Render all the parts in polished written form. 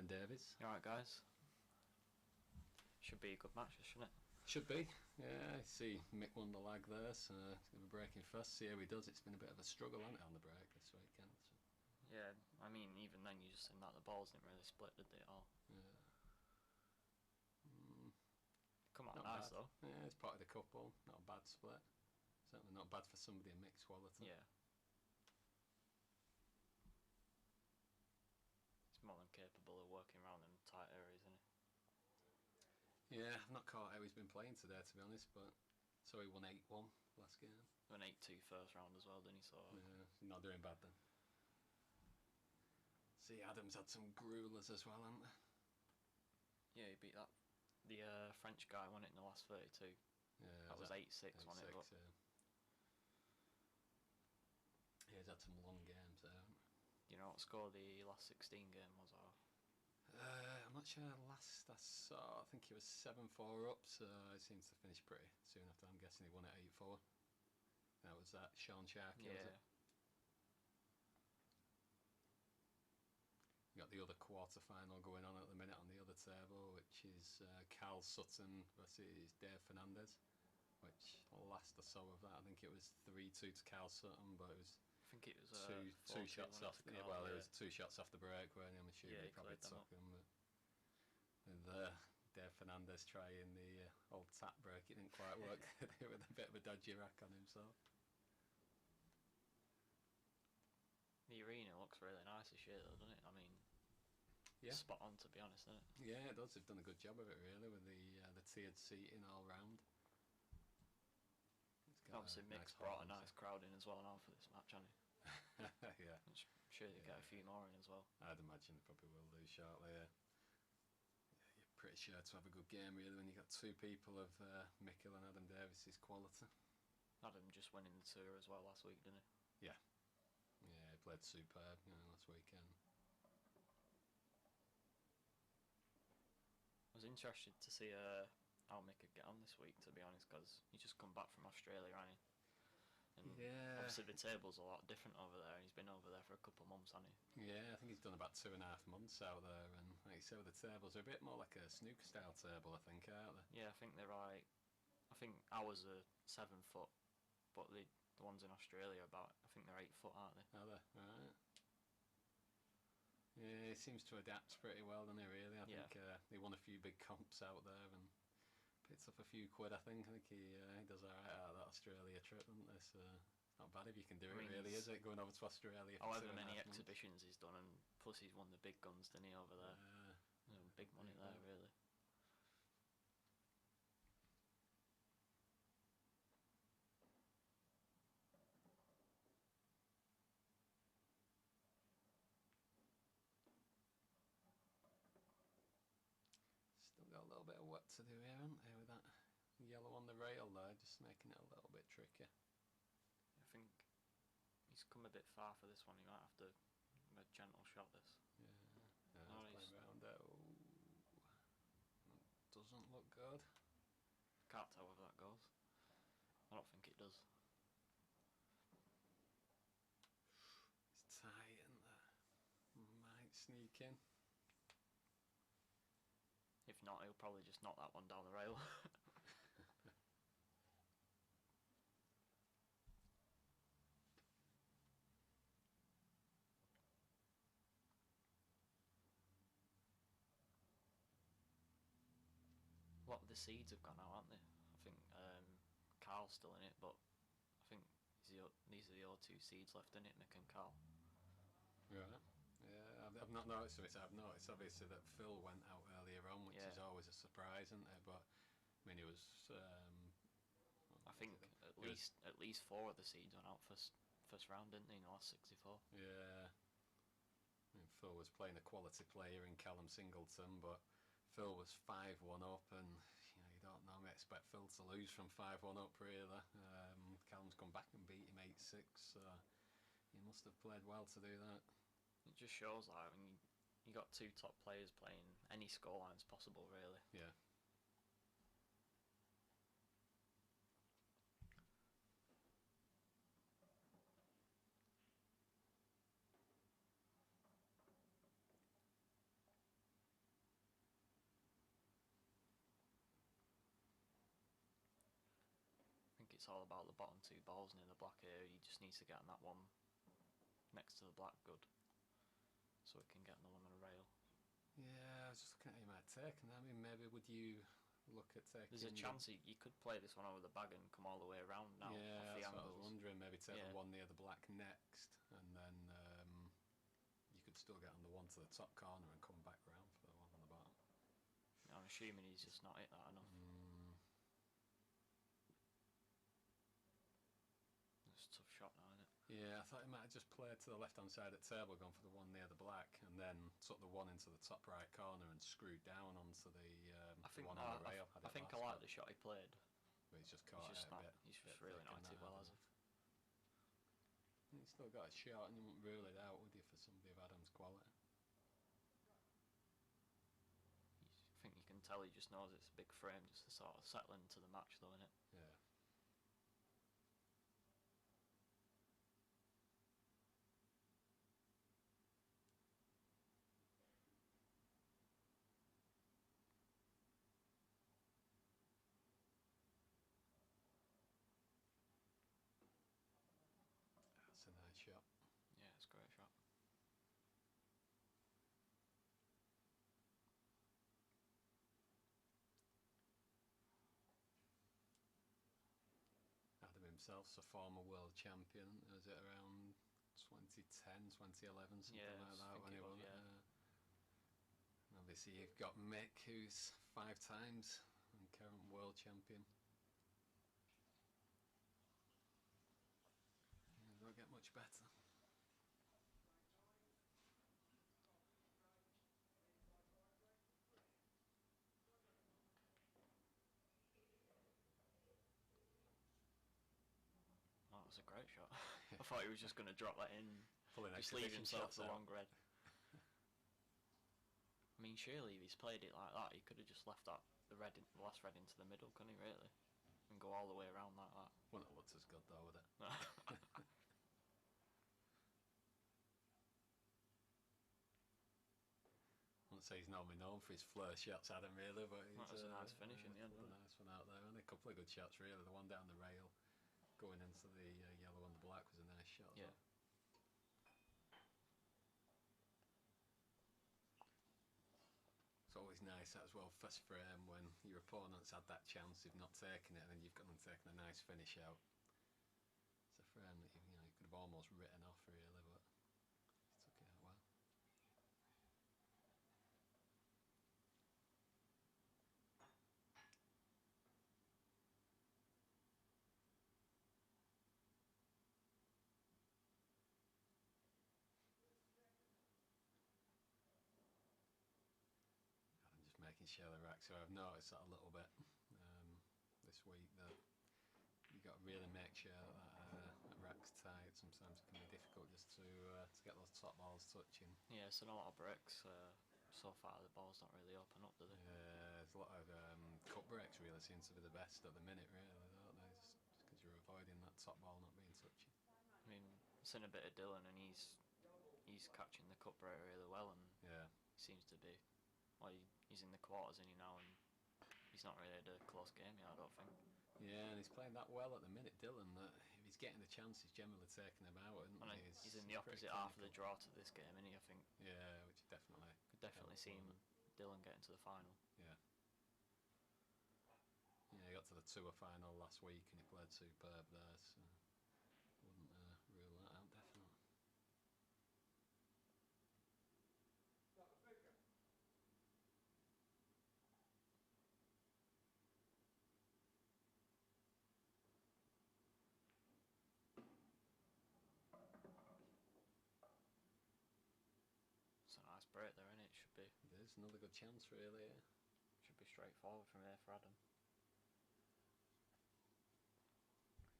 Adam Davies. Alright guys, should be a good match, shouldn't it? Should be. Yeah, I see Mick won the lag there, so he's going to be breaking first. See how he does. It's been a bit of a struggle, hasn't it, on the break this weekend? So. Yeah, I mean, even then you just seen that the balls didn't really split, did they, at all? Yeah. Come on, Not nice bad. though. Yeah, it's part of the couple. Not a bad split. Certainly not bad for somebody of mixed quality. Yeah. He's more than capable of working around them tight areas, isn't he? Yeah, I've not caught how he's been playing today, to be honest, but so he won 8-1 last game. Went 8-2 first round as well, didn't he? So yeah, he's not doing bad then. See, Adam's had some gruelers as well, hasn't they? yeah, he beat that. The French guy won it in the last 32. Yeah, that was 8-6, wasn't it? But yeah, he's had some long games there. Do you know what score the last 16 game was? Or? I'm not sure. Last I saw, I think he was 7-4 up, so it seems to finish pretty soon after. I'm guessing he won at 8-4. That was that Sean Sharkey, was it? You got the other quarter final going on at the minute on the other table, which is Carl Sutton versus Dave Fernandez. Which last I saw of that, I think it was 3-2 to Carl Sutton, but it was. I think it was two shots off. Carl, well, it was 2 shots off the break, weren't he? I'm assuming he probably took them. With Dave Fernandez trying the old tap break, it didn't quite work. With a bit of a dodgy rack on himself. The arena looks really nice this year, though, doesn't it? I mean, yeah, spot on, to be honest, isn't it? Yeah, it does. They've done a good job of it, really, with the tiered seating all round. Obviously, Mick's brought a nice crowd in as well now for this match, hasn't he? Yeah. I'm sure you'll get a few more in as well. I'd imagine they probably will do shortly, yeah. You're pretty sure to have a good game, really, when you've got two people of Mick and Adam Davies' quality. Adam just winning the tour as well last week, didn't he? Yeah. Yeah, he played superb, last weekend. I was interested to see how Mick could get on this week, to be honest, because he's just come back from Australia, hasn't he? And yeah. Obviously the table's a lot different over there, and he's been over there for a couple of months, hasn't he? Yeah, I think he's done about 2.5 months out there, and like you say, the tables are a bit more like a snooker style table, I think, aren't they? Yeah, I think they're like, I think ours are 7 foot, but the ones in Australia are about, I think they're 8 foot, aren't they? Are they? Right. Yeah, he seems to adapt pretty well, doesn't he, really? I think he won a few big comps out there and picked up a few quid, I think. He does alright out of that Australia trip, doesn't he? So it's not bad if you can do it, really, is it? Going over to Australia for however many exhibitions he's done, and plus he's won the big guns, didn't he, over there? Big money there, really. Still got a little bit of work to do here, haven't they, with that yellow on the rail there, just making it a little bit tricky. I think he's come a bit far for this one. He might have to have a gentle shot this. Yeah, he's playing around there. Doesn't look good. Can't tell whether that goes. I don't think it does. It's tight, isn't there? Might sneak in. If not, he'll probably just knock that one down the rail. A lot of the seeds have gone out, haven't they? I think Carl's still in it, but I think these are the only 2 seeds left in it, Mick and Carl. Right. Yeah, I've not noticed it. I've noticed obviously that Phil went out earlier on, which is always a surprise, isn't it? But I mean, it was. I think at least 4 of the seeds went out first round, didn't they? In the last 64. Yeah. I mean, Phil was playing a quality player in Callum Singleton, but Phil was 5-1 up, and you don't normally expect Phil to lose from 5-1 up, really. Callum's come back and beat him 8-6, so he must have played well to do that. It just shows like when you got 2 top players playing any scorelines possible, really. Yeah. it's all about the bottom two balls near the black area. He just needs to get on that one next to the black good, so it can get on the one on the rail. Yeah, I was just looking at you might take, and I mean, maybe would you look at taking... There's a chance you could play this one over the bag and come all the way around now. Yeah, off the that's what I angles. was wondering. Maybe take Yeah. the one near the black next, and then you could still get on the one to the top corner and come back round for the one on the bottom. I'm assuming he's just not hit that enough. It's a tough shot now, isn't it? Yeah, I thought he might have just played to the left-hand side of the table, gone for the one near the black, and then took the one into the top right corner and screwed down onto the one on the rail. I think I like the shot he played. But he's just caught He's it a bit. He's just really not too well, has he? He's still got a shot, and you wouldn't rule it out, would you, for somebody of Adam's quality? I think you can tell he just knows it's a big frame just to sort of settle into the match, though, innit? Yeah. That's a nice shot. Yeah, it's a great shot. Adam himself's a former world champion. Was it around 2010, 2011, something Yeah, like that? I think When he it was, won it? yeah. And obviously, you've got Mick, who's 5 times and current world champion. Yeah, don't get much better. That was a great shot. I thought he was just going to drop that in, Pulling just leave exhibition himself shots the out. long red. I mean, surely if he's played it like that, he could have just left the last red into the middle, couldn't he, really? And go all the way around like that. Wouldn't have looked as good though, would it? I wouldn't say he's normally known for his flair shots, Adam, really, but That was a nice finish in the end, A wasn't it? nice one out there, and a couple of good shots, really. The one down the rail, going into the yellow and the black, was a nice shot. Yeah. It's always nice that as well, first frame, when your opponent's had that chance, they've not taken it, and then you've gone and taken a nice finish out. It's a frame that you could have almost written off, really, but he took it out well. I'm just making sure the racks. So I've noticed that a little bit this week, that you got to really make sure that rack's tight. Sometimes it can be difficult just to get those top balls touching. Yeah, so a lot of breaks. So far, the balls don't really open up, do they? There's a lot of cut breaks really seem to be the best at the minute, really, don't they? Just because you're avoiding that top ball not being touchy. I mean, I've seen a bit of Dylan, and he's catching the cut break really well, and Yeah. he seems to be. Well, he's in the quarters, isn't he, now, and he's not really had a close game yet, I don't think. Yeah, and he's playing that well at the minute, Dylan, that if he's getting the chance, he's generally taking them out, isn't And he? he's in the opposite half of the draw to this game, isn't he? I think Yeah, which definitely... could definitely see him, Dylan, getting to the final. Yeah. Yeah, he got to the tour final last week and he played superb there, so wouldn't rule that out, definitely. It's a nice break there, isn't it? Should be There's another good chance, really, yeah. straightforward from here for Adam.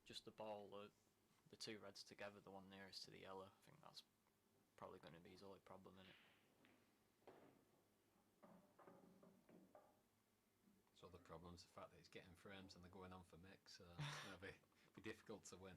Just the ball, the two reds together, the one nearest to the yellow. I think that's probably going to be his only problem, in it. So the problem's the fact that he's getting frames and they're going on for Mick, so it'll be difficult to win.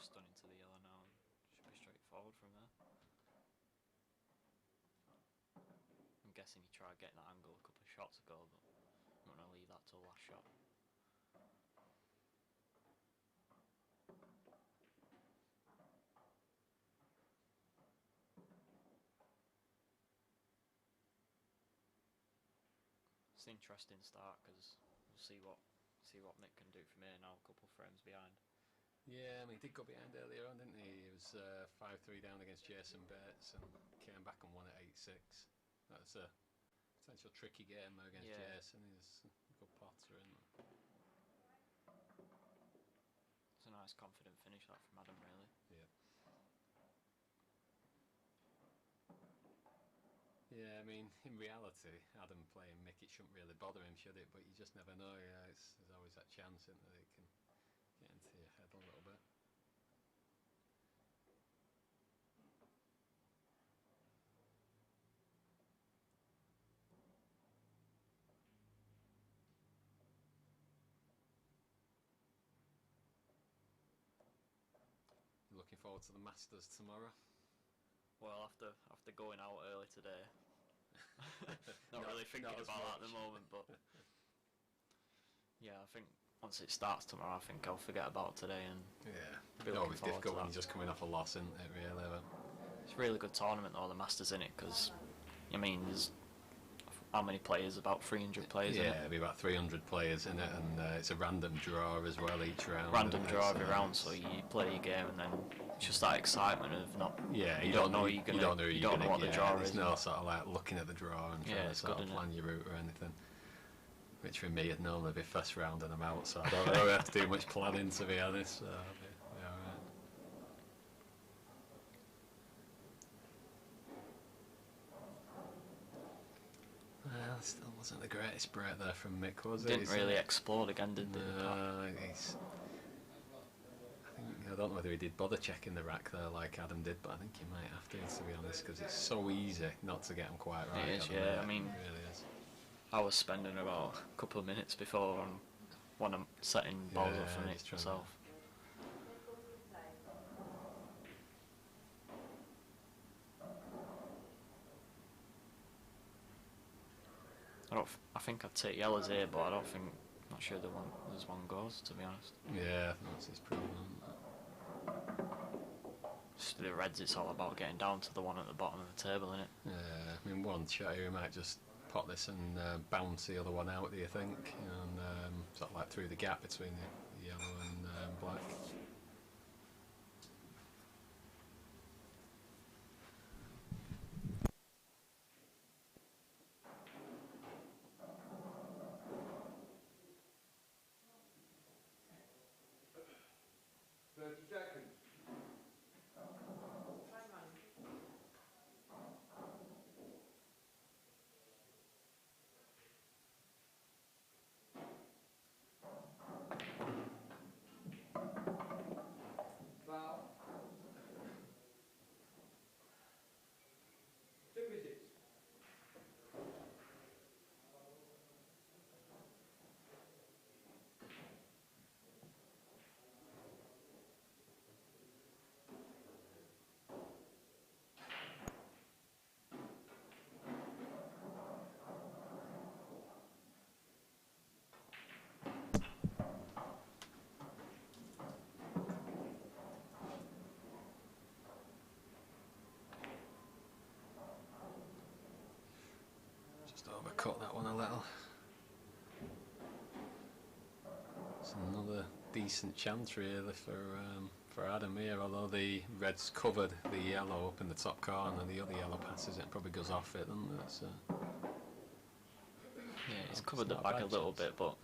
just done into the yellow now and should be straightforward from there. I'm guessing he tried getting that angle a couple of shots ago, but I'm going to leave that till last shot. It's an interesting start because we'll see what Mick can do from here now. A couple of frames behind. Yeah, I mean, he did go behind earlier on, didn't he? He was 5-3 down against Jason Bates and came back and won at 8-6. That's a potential tricky game though against Jason. He's a good potter, isn't he? It's a nice confident finish that from Adam, really. Yeah. Yeah, I mean, in reality, Adam playing Mick, it shouldn't really bother him, should it? But you just never know. Yeah, there's always that chance, isn't there, that it can get into your head a little bit. You looking forward to the Masters tomorrow? Well, after going out early today, not really thinking about that at the moment, but yeah, I think once it starts tomorrow, I think I'll forget about today and it's always difficult when you're just coming off a loss, isn't it? Really, but it's a really good tournament though, the Masters, in it, because I mean, there's how many players? About 300 players. Yeah, it'll be about 300 players in it, and it's a random draw as well each round. Random draw every round, so you play your game, and then it's just that excitement of not. Yeah, you don't know you don't know what the draw is. There's no sort of like looking at the draw and trying to sort of plan your route or anything. Which for me would normally be first round and I'm out, so I don't really have to do much planning, to be honest. So I'll be alright. Well, still wasn't the greatest break there from Mick, was it? Didn't really explode again, did they? I don't know whether he did bother checking the rack there like Adam did, but I think he might have to be honest, because it's so easy not to get him quite right. It is, yeah. I mean, it really is. I was spending about a couple of minutes before on when I'm setting balls up for Mick myself. I think I'd take yellows here, but I don't think. Not sure there's one goes, to be honest. Yeah, that's his problem. Just the reds, it's all about getting down to the one at the bottom of the table, isn't it? Yeah, I mean, one shot here, he might just pot this and bounce the other one out, do you think? And sort of like through the gap between the yellow and black. Overcut that one a little. It's another decent chance really for Adam here, although the red's covered the yellow up in the top corner and the other yellow passes it and probably goes off it, doesn't it? So yeah, he's covered the bag a little bit, but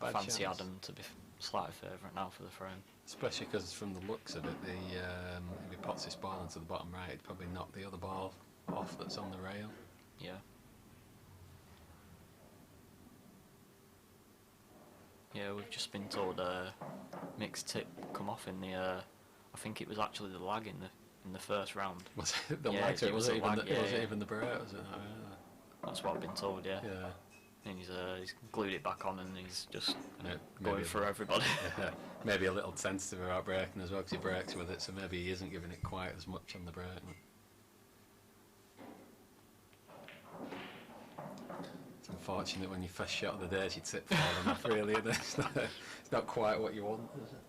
I fancy Adam to be slightly favourite now for the frame. Especially because from the looks of it, if he pots this ball into the bottom right, he'd probably knock the other ball off that's on the rail. Yeah. Yeah, we've just been told Mick's tip come off in the. I think it was actually the lag in the first round. Was it the lag? It wasn't even the break, was it? That's what I've been told. Yeah. Yeah. And he's glued it back on, and he's just Maybe going for everybody. Maybe a little tentative about braking as well, because he brakes with it, so maybe he isn't giving it quite as much on the brake. It's unfortunate when your first shot of the day is your tip falling off, really. It's not quite what you want, is it?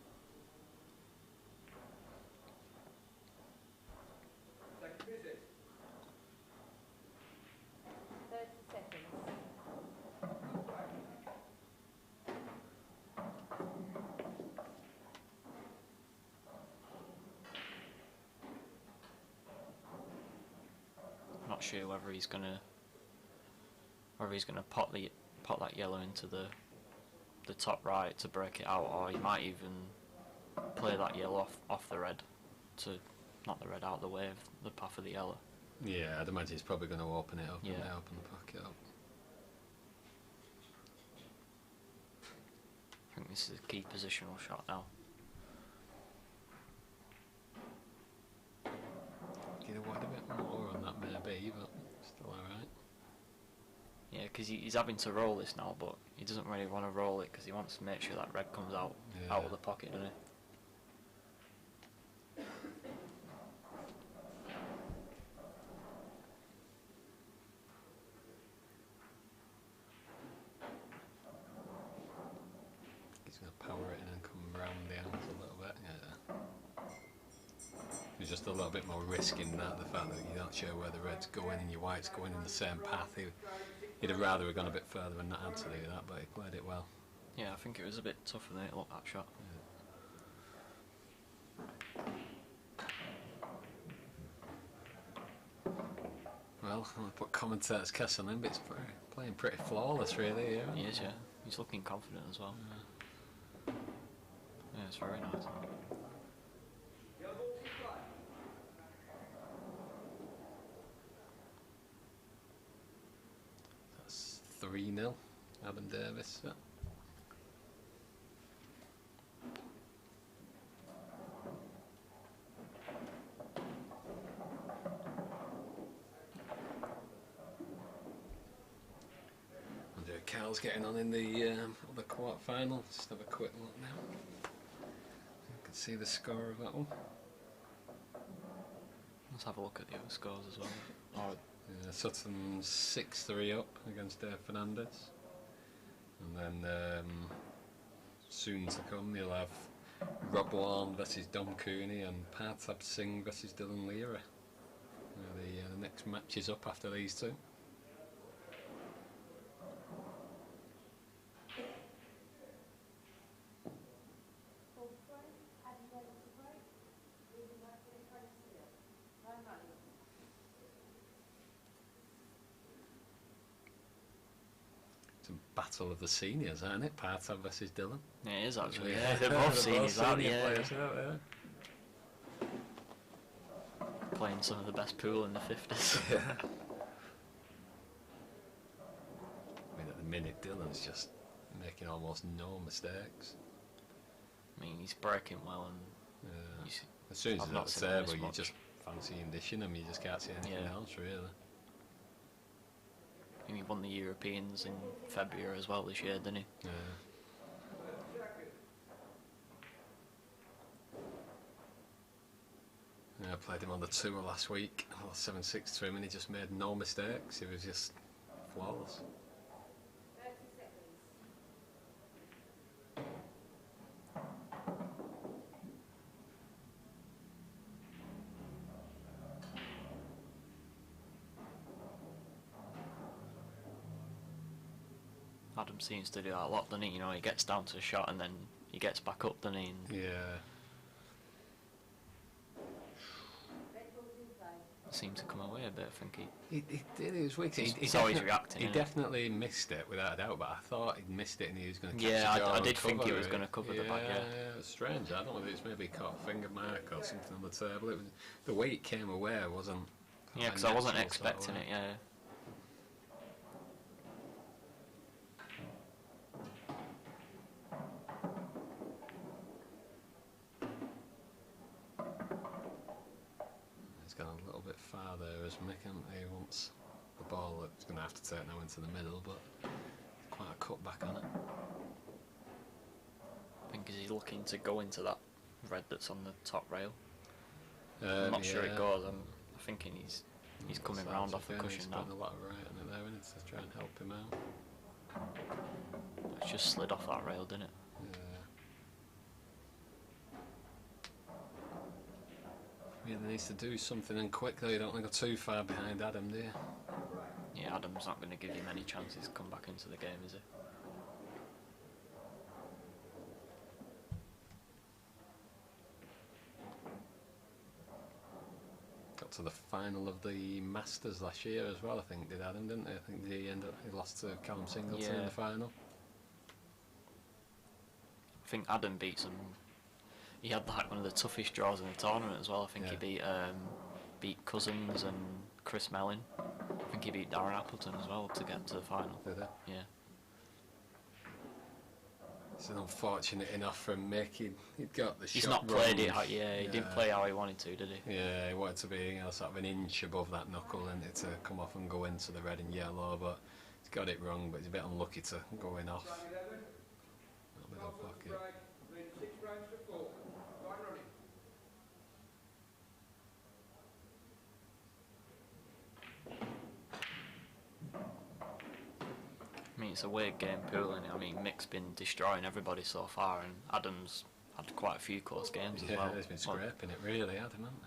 Not sure whether he's gonna pot that yellow into the top right to break it out, or he might even play that yellow off the red to knock the red out of the way of the path of the yellow. Yeah, I'd imagine he's probably going to open it up Yeah. and open the pocket up. I think this is a key positional shot now. You'd have wanted a bit more on that maybe, but still alright. Yeah, because he's having to roll this now, but he doesn't really want to roll it because he wants to make sure that red comes out of the pocket, doesn't he? He's going to power it in and come round the angles a little bit. Yeah. There's just a little bit more risk in that, the fact that you're not sure where the red's going and your white's going in the same path. He'd have rather have gone a bit further and not had to do that, but he played it well. Yeah, I think it was a bit tougher than it looked, that shot. Well, I'm going to put commentator's kiss on him, but he's playing pretty flawless, really. Yeah. He is, yeah. He's looking confident as well. Yeah, it's very nice. That's 3-0, Adam Davis. Yeah. Carl's getting on in the other quarter-final. Just have a quick look now. You can see the score of that one. Let's have a look at the other scores as well. Sutton's 6-3 up against Dave Fernandez. And then soon to come you'll have Rob Warren versus Dom Cooney and Partab Singh versus Dylan Leary. The next match is up after these two. Battle of the seniors, isn't it? Partab versus Dylan. Yeah, it is actually. Yeah, they're both seniors, aren't they? Players out there. Playing some of the best pool in the 50s. Yeah. I mean, at the minute, Dylan's just making almost no mistakes. I mean, he's breaking well, and as soon as he's at the table, you much. just fancy him dishing him. You just can't see anything else, really. He won the Europeans in February as well this year, didn't he? Yeah. I played him on the tour last week. I lost 7-6 to him, and he just made no mistakes. He was just flawless. Adam seems to do that a lot, doesn't he? You know, he gets down to a shot and then he gets back up, doesn't he? And Yeah. seemed to come away a bit, I think He did, he was weak. He's always reacting. He definitely missed it, without a doubt, but I thought he'd missed it and he was going to catch Yeah, the jaw I and did think he cover was it. going to cover the back, yeah. It was strange. I don't know if it's maybe caught a finger mark or something on the table. It was, the way it came away wasn't... Yeah, because I wasn't natural expecting sort of it, yeah. He's gone a little bit far there as Mick, hasn't he? Wants the ball, that's going to have to take now into the middle, but cut back on it. I think he's looking to go into that red that's on the top rail. I'm not sure it goes. I'm thinking he's coming round off the cushion now. He's putting a lot of right on it there, isn't it, to try and help him out. It's just slid off that rail, didn't it? Yeah. Really needs to do something, and quick though. You don't want to go too far behind Adam, do you? Yeah, Adam's not going to give you many chances to come back into the game, is he? Got to the final of the Masters last year as well, I think, did Adam, didn't he? I think he lost to Callum Singleton in the final. I think Adam beats him. He had like one of the toughest draws in the tournament as well. I think he beat Cousins and Chris Mellin. I think he beat Darren Appleton as well to get to the final. Did he? Yeah. It's an unfortunate enough from Mick. He'd got the shot. He's not played it. He didn't play how he wanted to, did he? Yeah, he wanted to be sort of an inch above that knuckle and it to come off and go into the red and yellow, but he's got it wrong. But he's a bit unlucky to going off. A little bit of pocket. I mean, it's a weird game pool, and I mean, Mick's been destroying everybody so far, and Adam's had quite a few close games as well. Yeah, he's been scraping it really, Adam, hasn't he?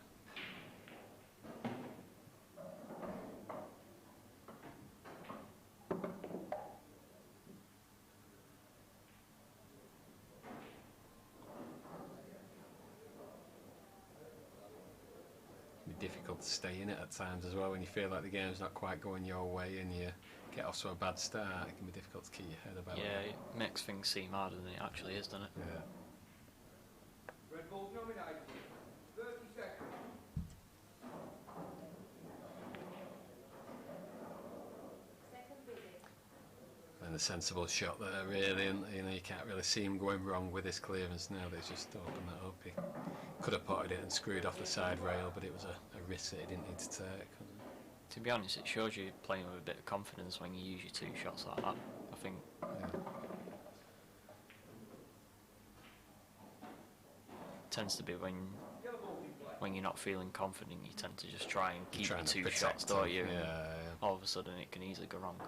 It can be difficult to stay in it at times as well when you feel like the game's not quite going your way and you get off to a bad start. It can be difficult to keep your head about it. Yeah, it makes things seem harder than it actually is, doesn't it? Yeah. Red Bull's nominated. 30 seconds. And a sensible shot there, really, and you can't really see him going wrong with his clearance now. That he's just opened that up. He could have potted it and screwed off the side rail, but it was a risk that he didn't need to take. To be honest, it shows you playing with a bit of confidence when you use your two shots like that, I think. Yeah. Tends to be when you're not feeling confident, you tend to just try and keep your Trying to two protect shots, don't you? him. And Yeah. all of a sudden it can easily go wrong.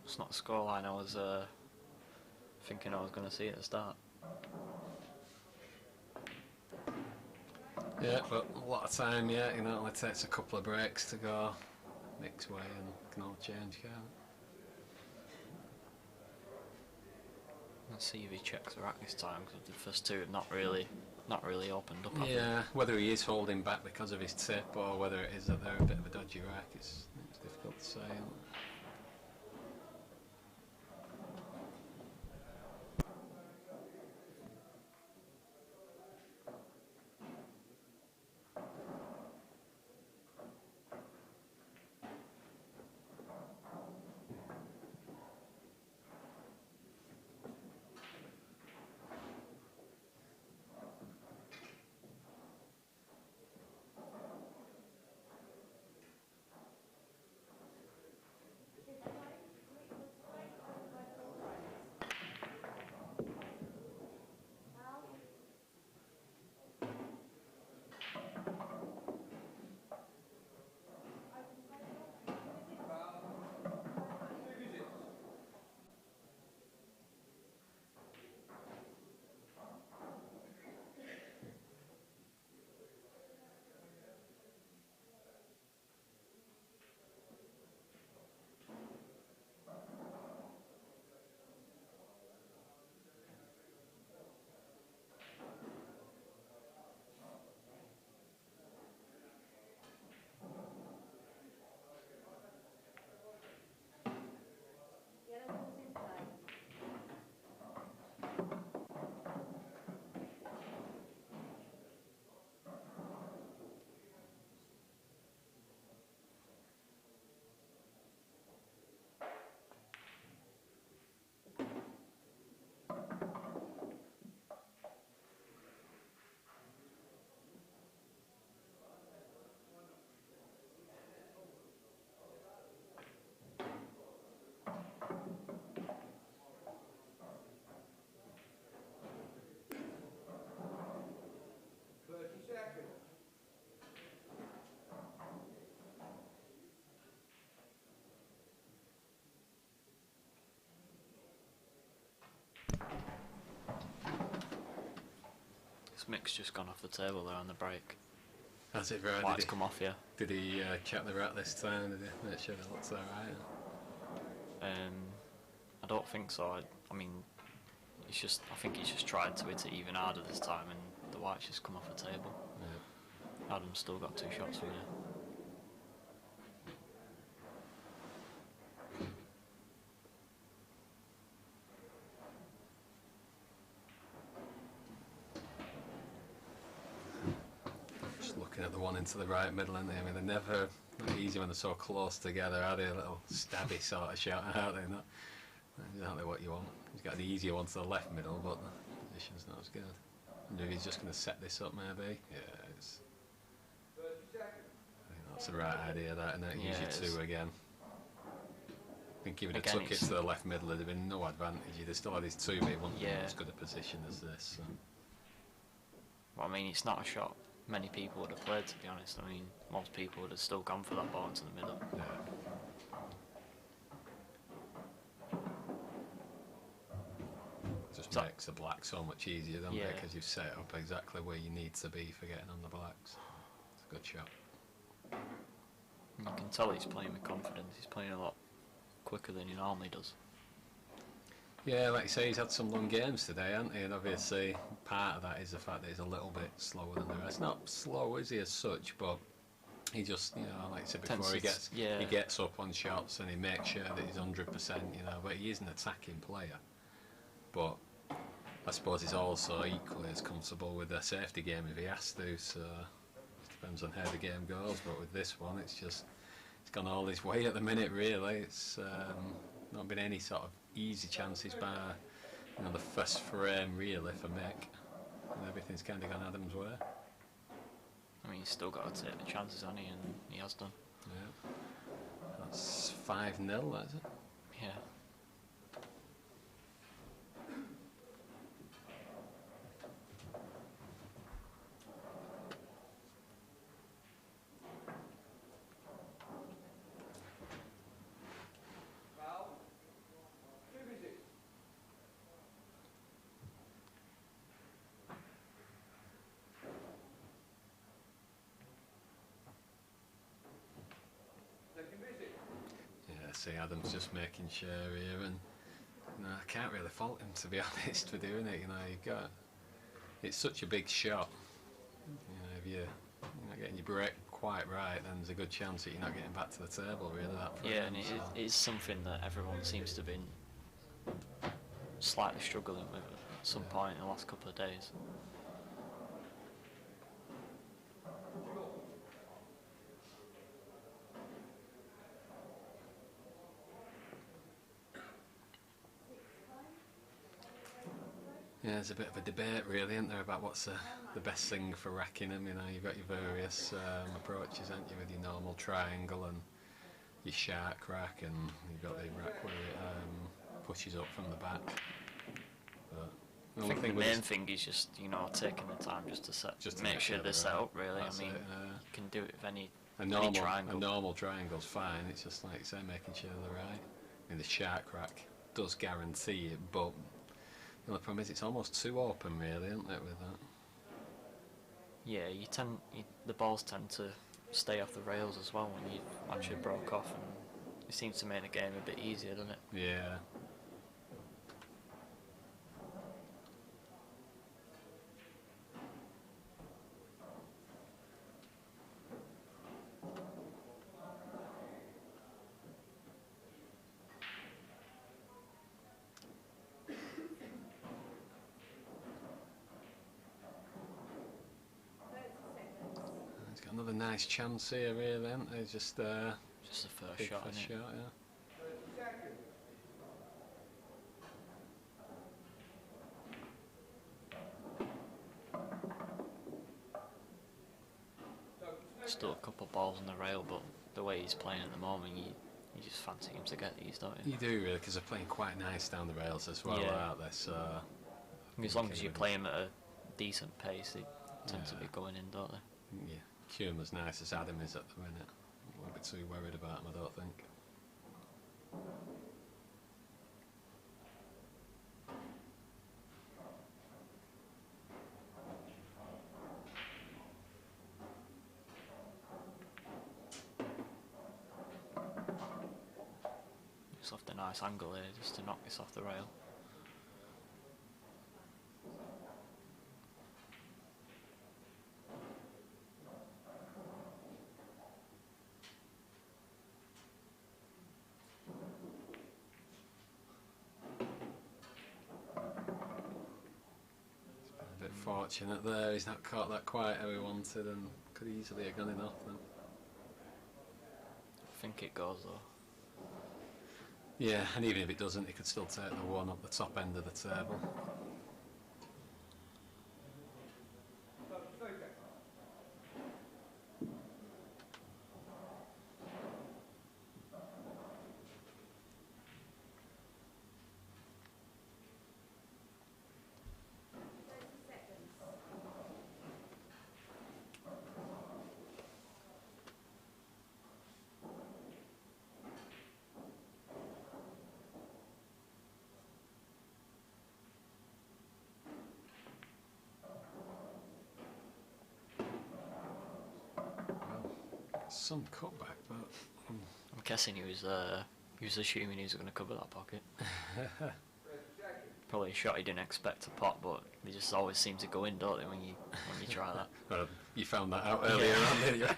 It's not the scoreline I was thinking I was going to see at the start. Yeah, but a lot of time, it only takes a couple of breaks to go Mick's way and can all change, can't it? Let's see if he checks the rack this time, because the first two have not really opened up. Yeah, whether he is holding back because of his tip or whether it is that they're a bit of a dodgy rack, it's difficult to say. Mick's just gone off the table there on the break. Has it right? Lights come off, yeah. Did he check the rat this time? Did he make sure it looks alright? I don't think so. I mean, I think he's just tried to hit it even harder this time, and the white's just come off the table. Yeah. Adam's still got 2 shots from here. Just looking at the one into the right middle, and I mean, they're never easy when they're so close together, are they? A little stabby sort of shot, aren't they? Not exactly what you want. He's got the easier one to the left middle, but the position's not as good. I wonder if he's just going to set this up, maybe. Yeah, it's. I think that's the right idea. That and then use your 2 again. I think if he'd have took it to the left middle, there'd have been no advantage. He'd have still had his 2, but he wasn't in as good a position as this. So. Well, I mean, it's not a shot many people would have played, to be honest. I mean, most people would have still gone for that ball into the middle. Yeah. Just makes the black so much easier, doesn't it? Because you've set up exactly where you need to be for getting on the blacks. It's a good shot. You can tell he's playing with confidence. He's playing a lot quicker than he normally does. Yeah, like you say, he's had some long games today, hasn't he? And obviously, part of that is the fact that he's a little bit slower than the rest. Not slow, is he, as such, but he just, you know, like I said before, he gets up on shots and he makes sure that he's 100%, you know, but he is an attacking player. But I suppose he's also equally as comfortable with a safety game if he has to, so it depends on how the game goes. But with this one, it's gone all his way at the minute, really. It's not been any sort of easy chances by, you know, the first frame, really, for Mick. And everything's kind of gone Adam's way. I mean, he's still got to take the chances, hasn't he? And he has done. Yeah. That's 5-0, that is it? Yeah. See, Adam's just making sure here, and you know, I can't really fault him, to be honest, for doing it. You know, it's such a big shot. You know, if you're not getting your break quite right, then there's a good chance that you're not getting back to the table, really. Yeah, and it is something that everyone seems to have been slightly struggling with at some point in the last couple of days. Yeah, there's a bit of a debate, really, isn't there, about what's the best thing for racking them. You know, you've got your various approaches, haven't you, with your normal triangle and your shark rack, and you've got the rack where it pushes up from the back. But I think the main thing is just, you know, taking the time just to make sure they're set up, really. That's you can do it with any triangle. A normal triangle's fine, it's just like you say, making sure they're right. I mean, the shark rack does guarantee it, but the only problem is it's almost too open, really, isn't it, with that? Yeah, the balls tend to stay off the rails as well when you actually broke off, and it seems to make the game a bit easier, doesn't it? Yeah. Another nice chance here, really, isn't there? Just the first shot, yeah. Still a couple of balls on the rail, but the way he's playing at the moment, you just fancy him to get these, don't you? You do, really, because they're playing quite nice down the rails as well, aren't they? So, as long as you play them at a decent pace, they tend to be going in, don't they? Yeah. Cume as nice as Adam is at the minute. I won't be too worried about him, I don't think. Mick's off the nice angle here just to knock this off the rail. A bit fortunate there, he's not caught that quite how he wanted and could easily have gone in off then. I think it goes though. Yeah, and even if it doesn't, he could still take the one up the top end of the table. 30 seconds. Some cutback, but I'm guessing he was assuming he was going to cover that pocket. 30 seconds. Probably a shot he didn't expect to pop, but they just always seem to go in, don't they, when you try that. well, you found that out earlier on, didn't you?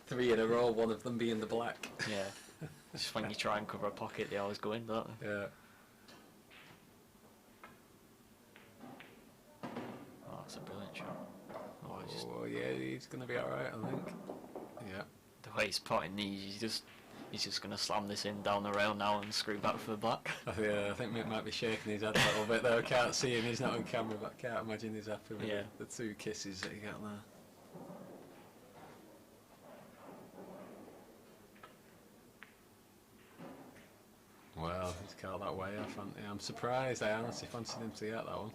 3 in a row, one of them being the black. Yeah. Just when you try and cover a pocket, they always go in, don't they? Yeah. Oh, that's a brilliant shot. Oh, just Oh yeah, he's going to be alright, I think. Yeah. the way he's putting these, he's just going to slam this in down the rail now and screw back for the black. Yeah, I think Mick might be shaking his head a little bit though. I can't see him, he's not on camera, but I can't imagine he's happy with Yeah. the 2 kisses that he got there. Well, he's caught that way off, hasn't he? I'm surprised, I honestly fancied him to get that one.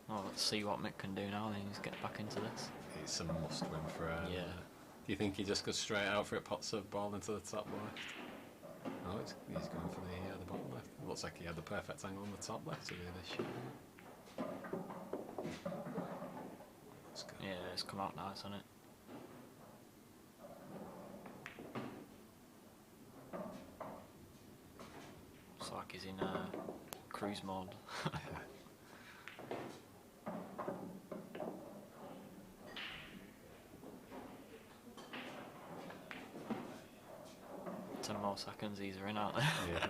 Well, let's see what Mick can do now, then he's get back into this. It's a must win for him. Yeah. Do you think he just goes straight out for it, pots the ball into the top left? No, he's going for the bottom left. It looks like he had the perfect angle on the top left to do this shot. Let's go. Yeah, it's come out nice, hasn't it? Looks like he's in cruise mode. 10 more seconds, these are in, aren't they? Yeah.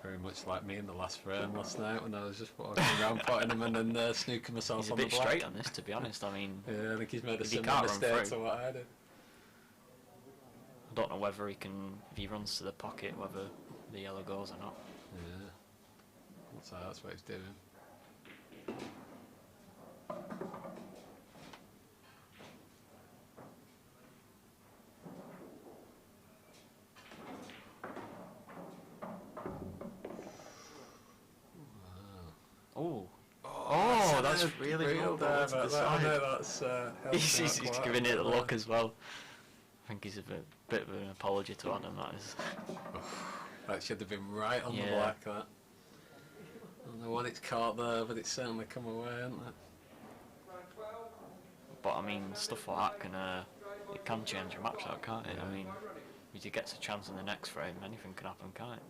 Very much like me in the last frame last night when I was just walking around potting him and then snooking myself He's a on the bit black. straight on this, to be honest. I mean, Yeah, I think he's made a If he similar can't run mistake through. to what I did. I don't know whether he can, if he runs to the pocket, whether the yellow goes or not. Yeah. That's what he's doing. Oh, Oh, that's really real well there, to the but I side. know that's he's quite giving a it a bit look there. as well. I think he's a bit of an apology to Adam, that is. That should have been right on the Yeah. black, that. I don't know what it's caught there, but it's certainly come away, hasn't it? Round 12. But I mean, stuff like that can it can change a match, that can't it? I mean, if he gets a chance in the next frame, anything can happen, can't it?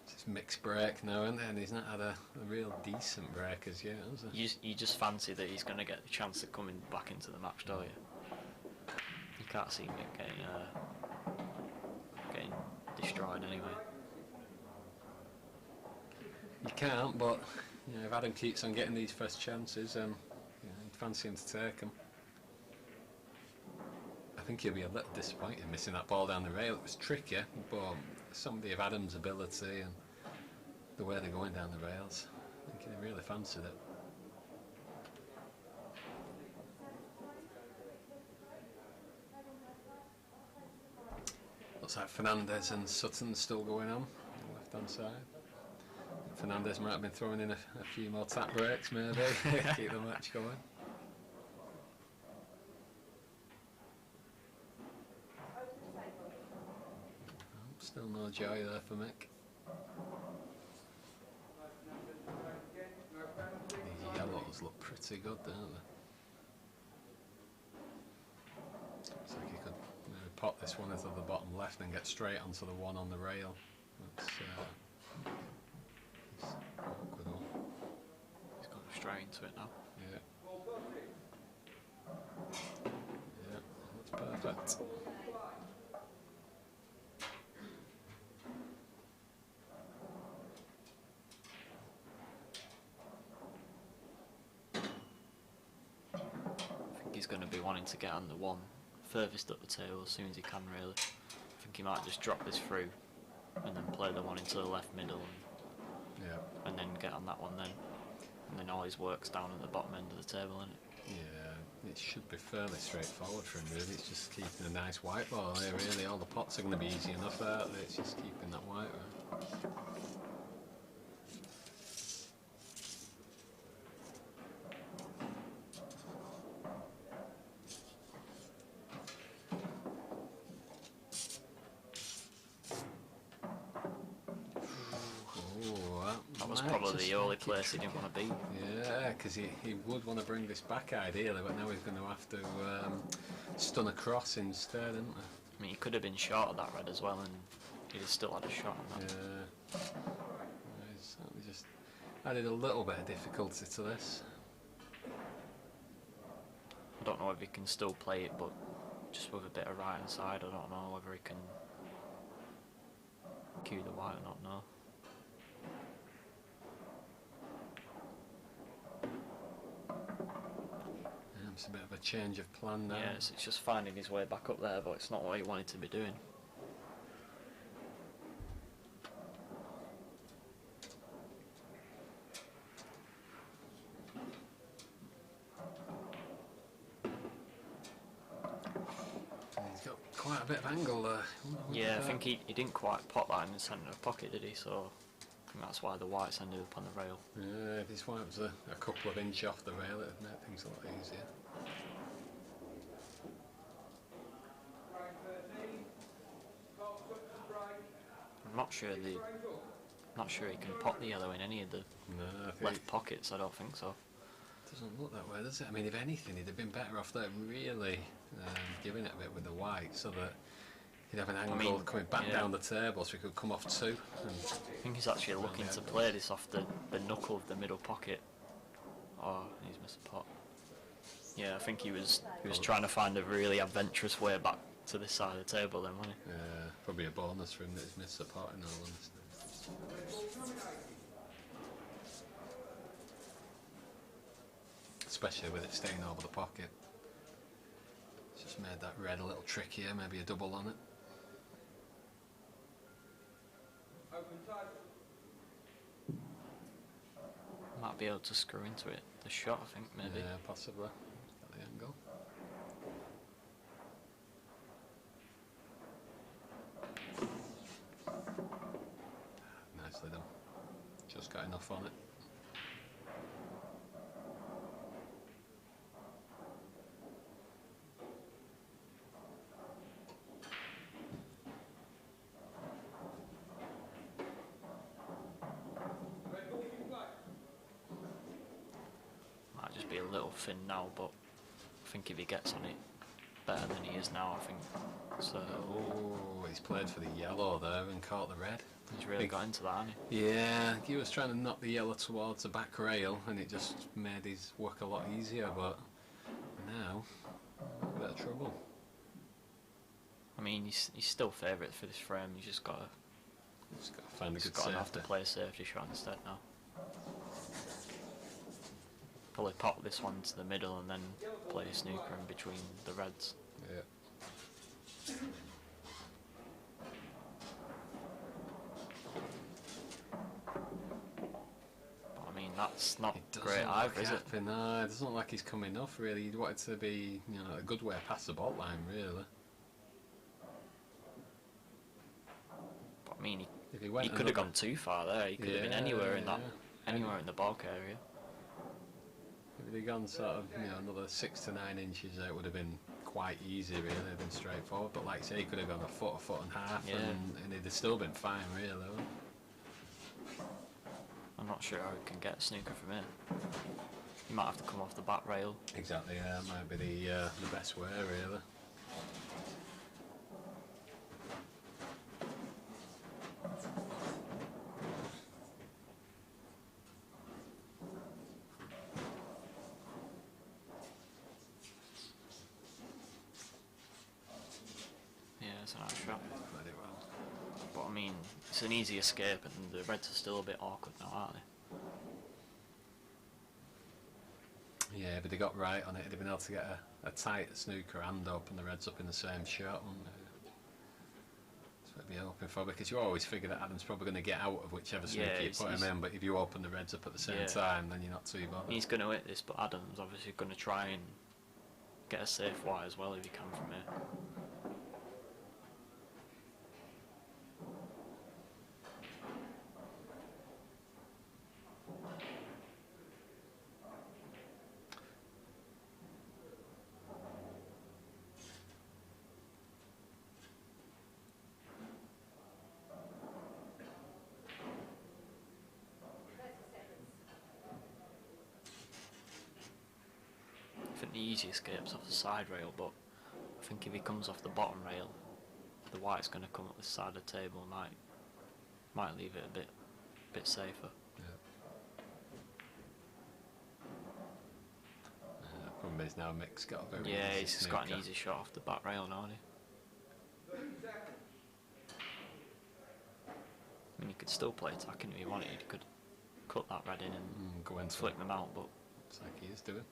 It's his mixed break now, isn't it? And he's not had a real decent break as yet, has he? You just fancy that he's going to get the chance of coming back into the match, don't you? You can't see Mick getting destroyed anyway. You can't, but you know, if Adam keeps on getting these first chances, you know, you'd fancy him to take them. I think he'll be a little disappointed missing that ball down the rail. It was tricky, but somebody of Adam's ability and the way they're going down the rails, I think he really fancied it. Looks like Fernandez and Sutton still going on the left hand side. Fernandez might have been throwing in a few more tap breaks maybe, keep the match going. Still no joy there for Mick. These yellows look pretty good, don't they? pot this one into the bottom left and get straight onto the one on the rail. That's it's awkward one. He's gone straight into it now. Yeah. Yeah, that's perfect. I think he's going to be wanting to get on the one furthest up the table as soon as he can, really. I think he might just drop this through and then play the one into the left middle and then get on that one then. And then all his work's down at the bottom end of the table, isn't it? Yeah, it should be fairly straightforward for him, really. It's just keeping a nice white ball here, really. All the pots are going to be easy enough out there. It's just keeping that white one. That was probably the only place he didn't want to be. Yeah, because he would want to bring this back ideally, but now he's going to have to stun across instead, isn't he? I mean, he could have been short of that red as well, and he'd have still had a shot on that. Yeah. He's certainly just added a little bit of difficulty to this. I don't know if he can still play it, but just with a bit of right hand side, I don't know whether he can cue the white or not, no. It's a bit of a change of plan now. Yes, it's just finding his way back up there, but it's not what he wanted to be doing. He's got quite a bit of angle there. Yeah, I think he didn't quite pot that in the centre of the pocket, did he? So I think that's why the whites ended up on the rail. Yeah, if his white was a couple of inches off the rail, it'd make things a lot easier. I'm not sure he can pot the yellow in any of the left pockets. I don't think so. Doesn't look that way, does it? I mean, if anything, he'd have been better off there really giving it a bit with the white, so that he'd have an angle coming back down the table, so he could come off two. I think he's actually looking to play this off the knuckle of the middle pocket. Oh, he's missed a pot. Yeah, I think he was trying to find a really adventurous way back to this side of the table then, wasn't he? Yeah, probably a bonus for him that he's missed a pot in all honesty. Especially with it staying over the pocket. It's just made that red a little trickier, maybe a double on it. Might be able to screw into it. The shot, I think, maybe. Yeah, possibly. At the angle. Nicely done. Just got enough on it. Might just be a little thin now, but I think if he gets on it better than he is now, I think. So. Oh, he's played for the yellow there and caught the red. He's really got into that, hasn't he? Yeah, he was trying to knock the yellow towards the back rail and it just made his work a lot easier, but now, a bit of trouble. I mean, he's still favourite for this frame, he's just got to find a good to have safety. to play a safety shot instead now. Probably pop this one to the middle and then play a snooker in between the reds. Yeah. I mean, that's not It great either, is it? happy, no, it doesn't look like he's coming off really. You'd want it to be, a good way past the ball line, really. But I mean, If he could have gone too far there. He could have been anywhere in that, anywhere in the bulk area. If he'd gone sort of, another 6 to 9 inches, it would have been quite easy, really. It'd have been straightforward. But like I say, he could have gone a foot and a half, and it'd have still been fine, really. I'm not sure how he can get a snooker from here. He might have to come off the back rail. Exactly, yeah, that might be the best way, really. it's a nice shot. Played it well. But I mean, it's an easy escape, and the Reds are still a bit awkward now, aren't they? Yeah, but they got right on it. They'd been able to get a tight snooker hand up, and the Reds up in the same shot. And, that's what I'd be hoping for, because you always figure that Adam's probably going to get out of whichever snooker you put him in. But if you open the Reds up at the same time, then you're not too bothered. He's going to hit this, but Adam's obviously going to try and get a safe white as well if he can from here. I think the easy escape's off the side rail, but I think if he comes off the bottom rail, the white's going to come up this side of the table and might leave it a bit safer. The problem is now Mick's got a very Yeah, easy he's snooker. got an easy shot off the back rail now, hasn't he? 30 seconds. I mean, he could still play attacking if he wanted. He could cut that red in and Go into flick them out, but it's like he is doing.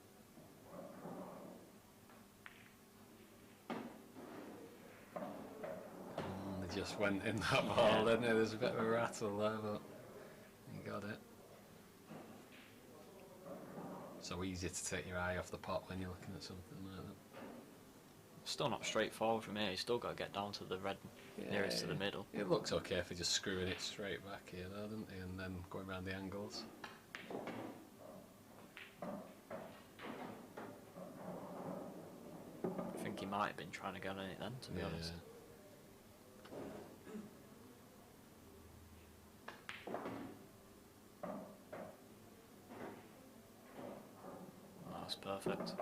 They just went in that ball, didn't they? There's a bit of a rattle there, but he got it. So easy to take your eye off the pot when you're looking at something like that. still not straightforward from here. He's still got to get down to the red nearest to the middle. It looks okay for just screwing it straight back here, though, doesn't he? And then going around the angles. I think he might have been trying to get on it then, to be honest. That's perfect.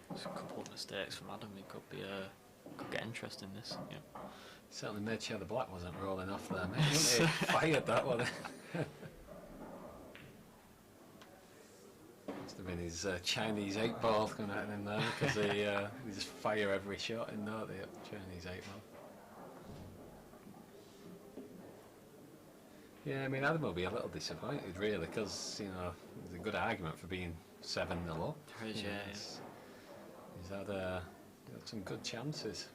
There's a couple of mistakes from Adam. He could get interest in this. Yeah. Certainly made sure the black wasn't rolling off there, mate. He fired that one. Must have been his Chinese 8-ball coming at him there, because they just fire every shot in, don't they? Chinese 8-ball. Yeah, I mean, Adam will be a little disappointed, really, because, you know, there's a good argument for being 7-0 up. There is, yeah. He's had some good chances.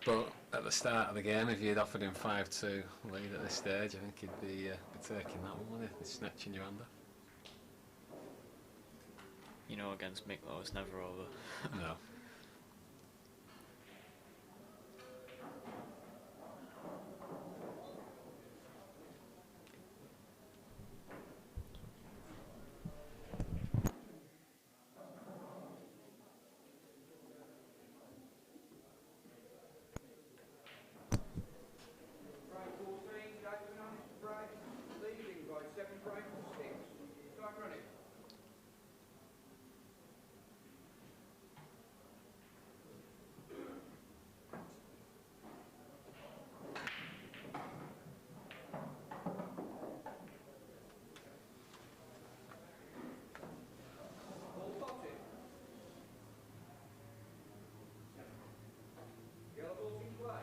But at the start of the game, if you'd offered him 5-2 lead at this stage, I think he'd be taking that one, wouldn't he? Snatching your hand off. You know, against Mick though, it's never over. No. Break 14, David on his break, leading by 7 breaks to 6. Start running. Ball spotted. Yellow ball's in play.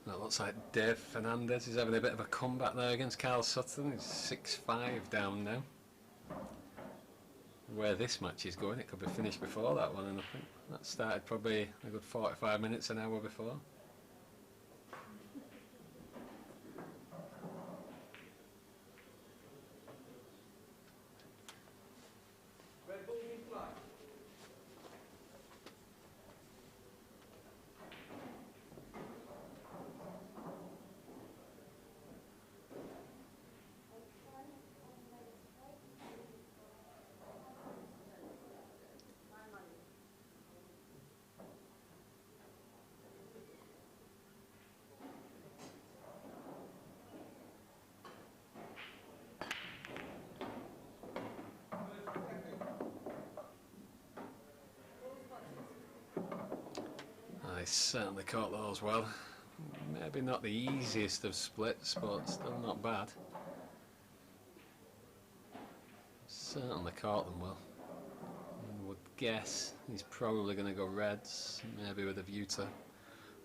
That looks like Dave Fernandez is having a bit of a comeback there against Carl Sutton. He's 6-5 down now. Where this match is going, it could be finished before that one, and I think that started probably a good 45 minutes, an hour before. Red ball's in play. he certainly caught those well. Maybe not the easiest of splits, but still not bad. Certainly caught them well. I would guess he's probably going to go reds, maybe with a view to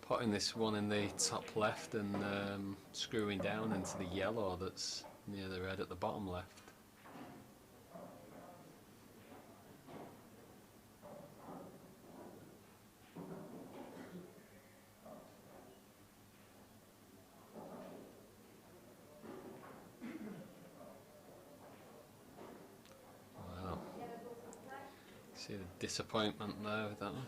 putting this one in the top left and screwing down into the yellow that's near the red at the bottom left. Wow. See the disappointment there with that one.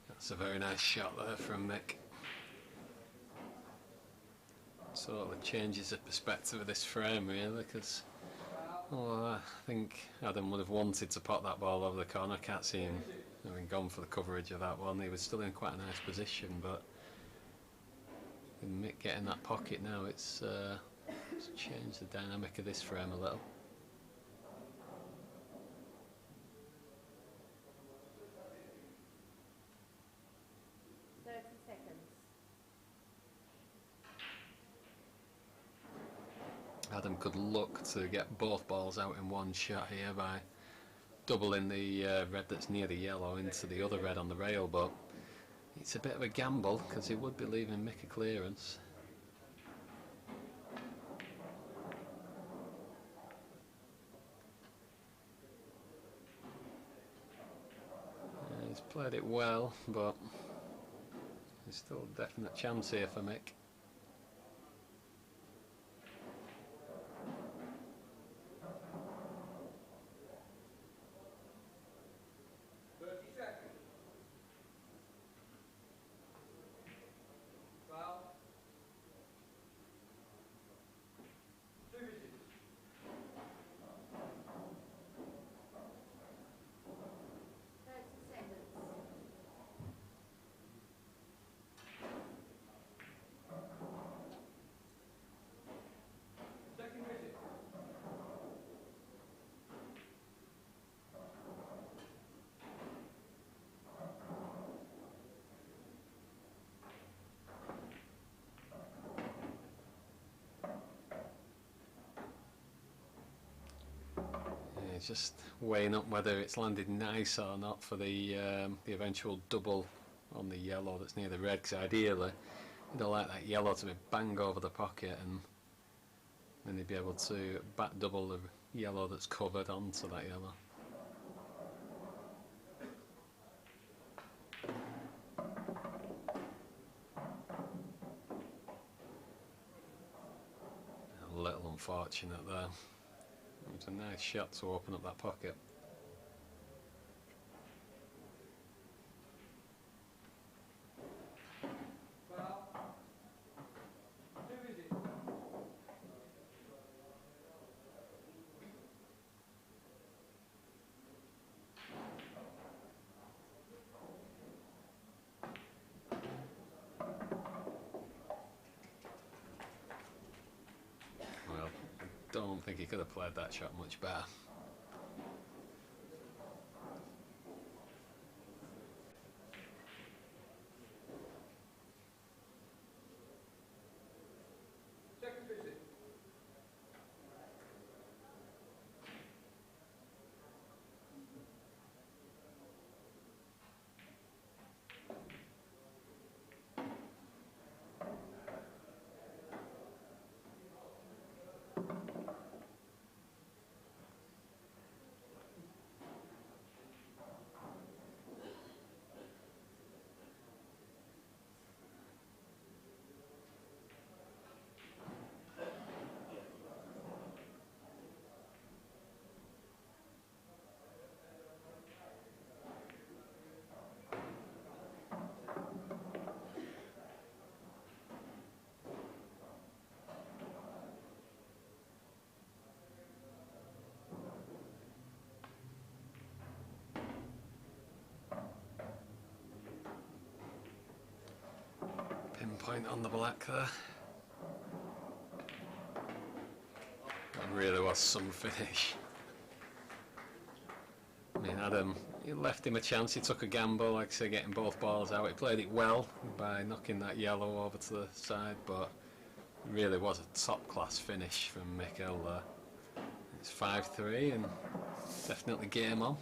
That's a very nice shot there from Mick. Totally changes the perspective of this frame really, because I think Adam would have wanted to pot that ball over the corner. I can't see him having gone for the coverage of that one. He was still in quite a nice position, but with Mick getting that pocket now, it's changed the dynamic of this frame a little. Adam could look to get both balls out in one shot here by doubling the red that's near the yellow into the other red on the rail, but it's a bit of a gamble because he would be leaving Mick a clearance. He's played it well, but there's still a definite chance here for Mick. It's just weighing up whether it's landed nice or not for the eventual double on the yellow that's near the red, because ideally you'd like that yellow to be bang over the pocket, and then you'd be able to back double the yellow that's covered onto that yellow. A little unfortunate there. It was a nice shot to open up that pocket. Well, I don't think he could have played that shot much better. Pinpoint on the black there. That really was some finish. I mean, Adam, he left him a chance. He took a gamble, like I say, getting both balls out. He played it well by knocking that yellow over to the side, but it really was a top-class finish from Mick there. It's 5-3 and definitely game on.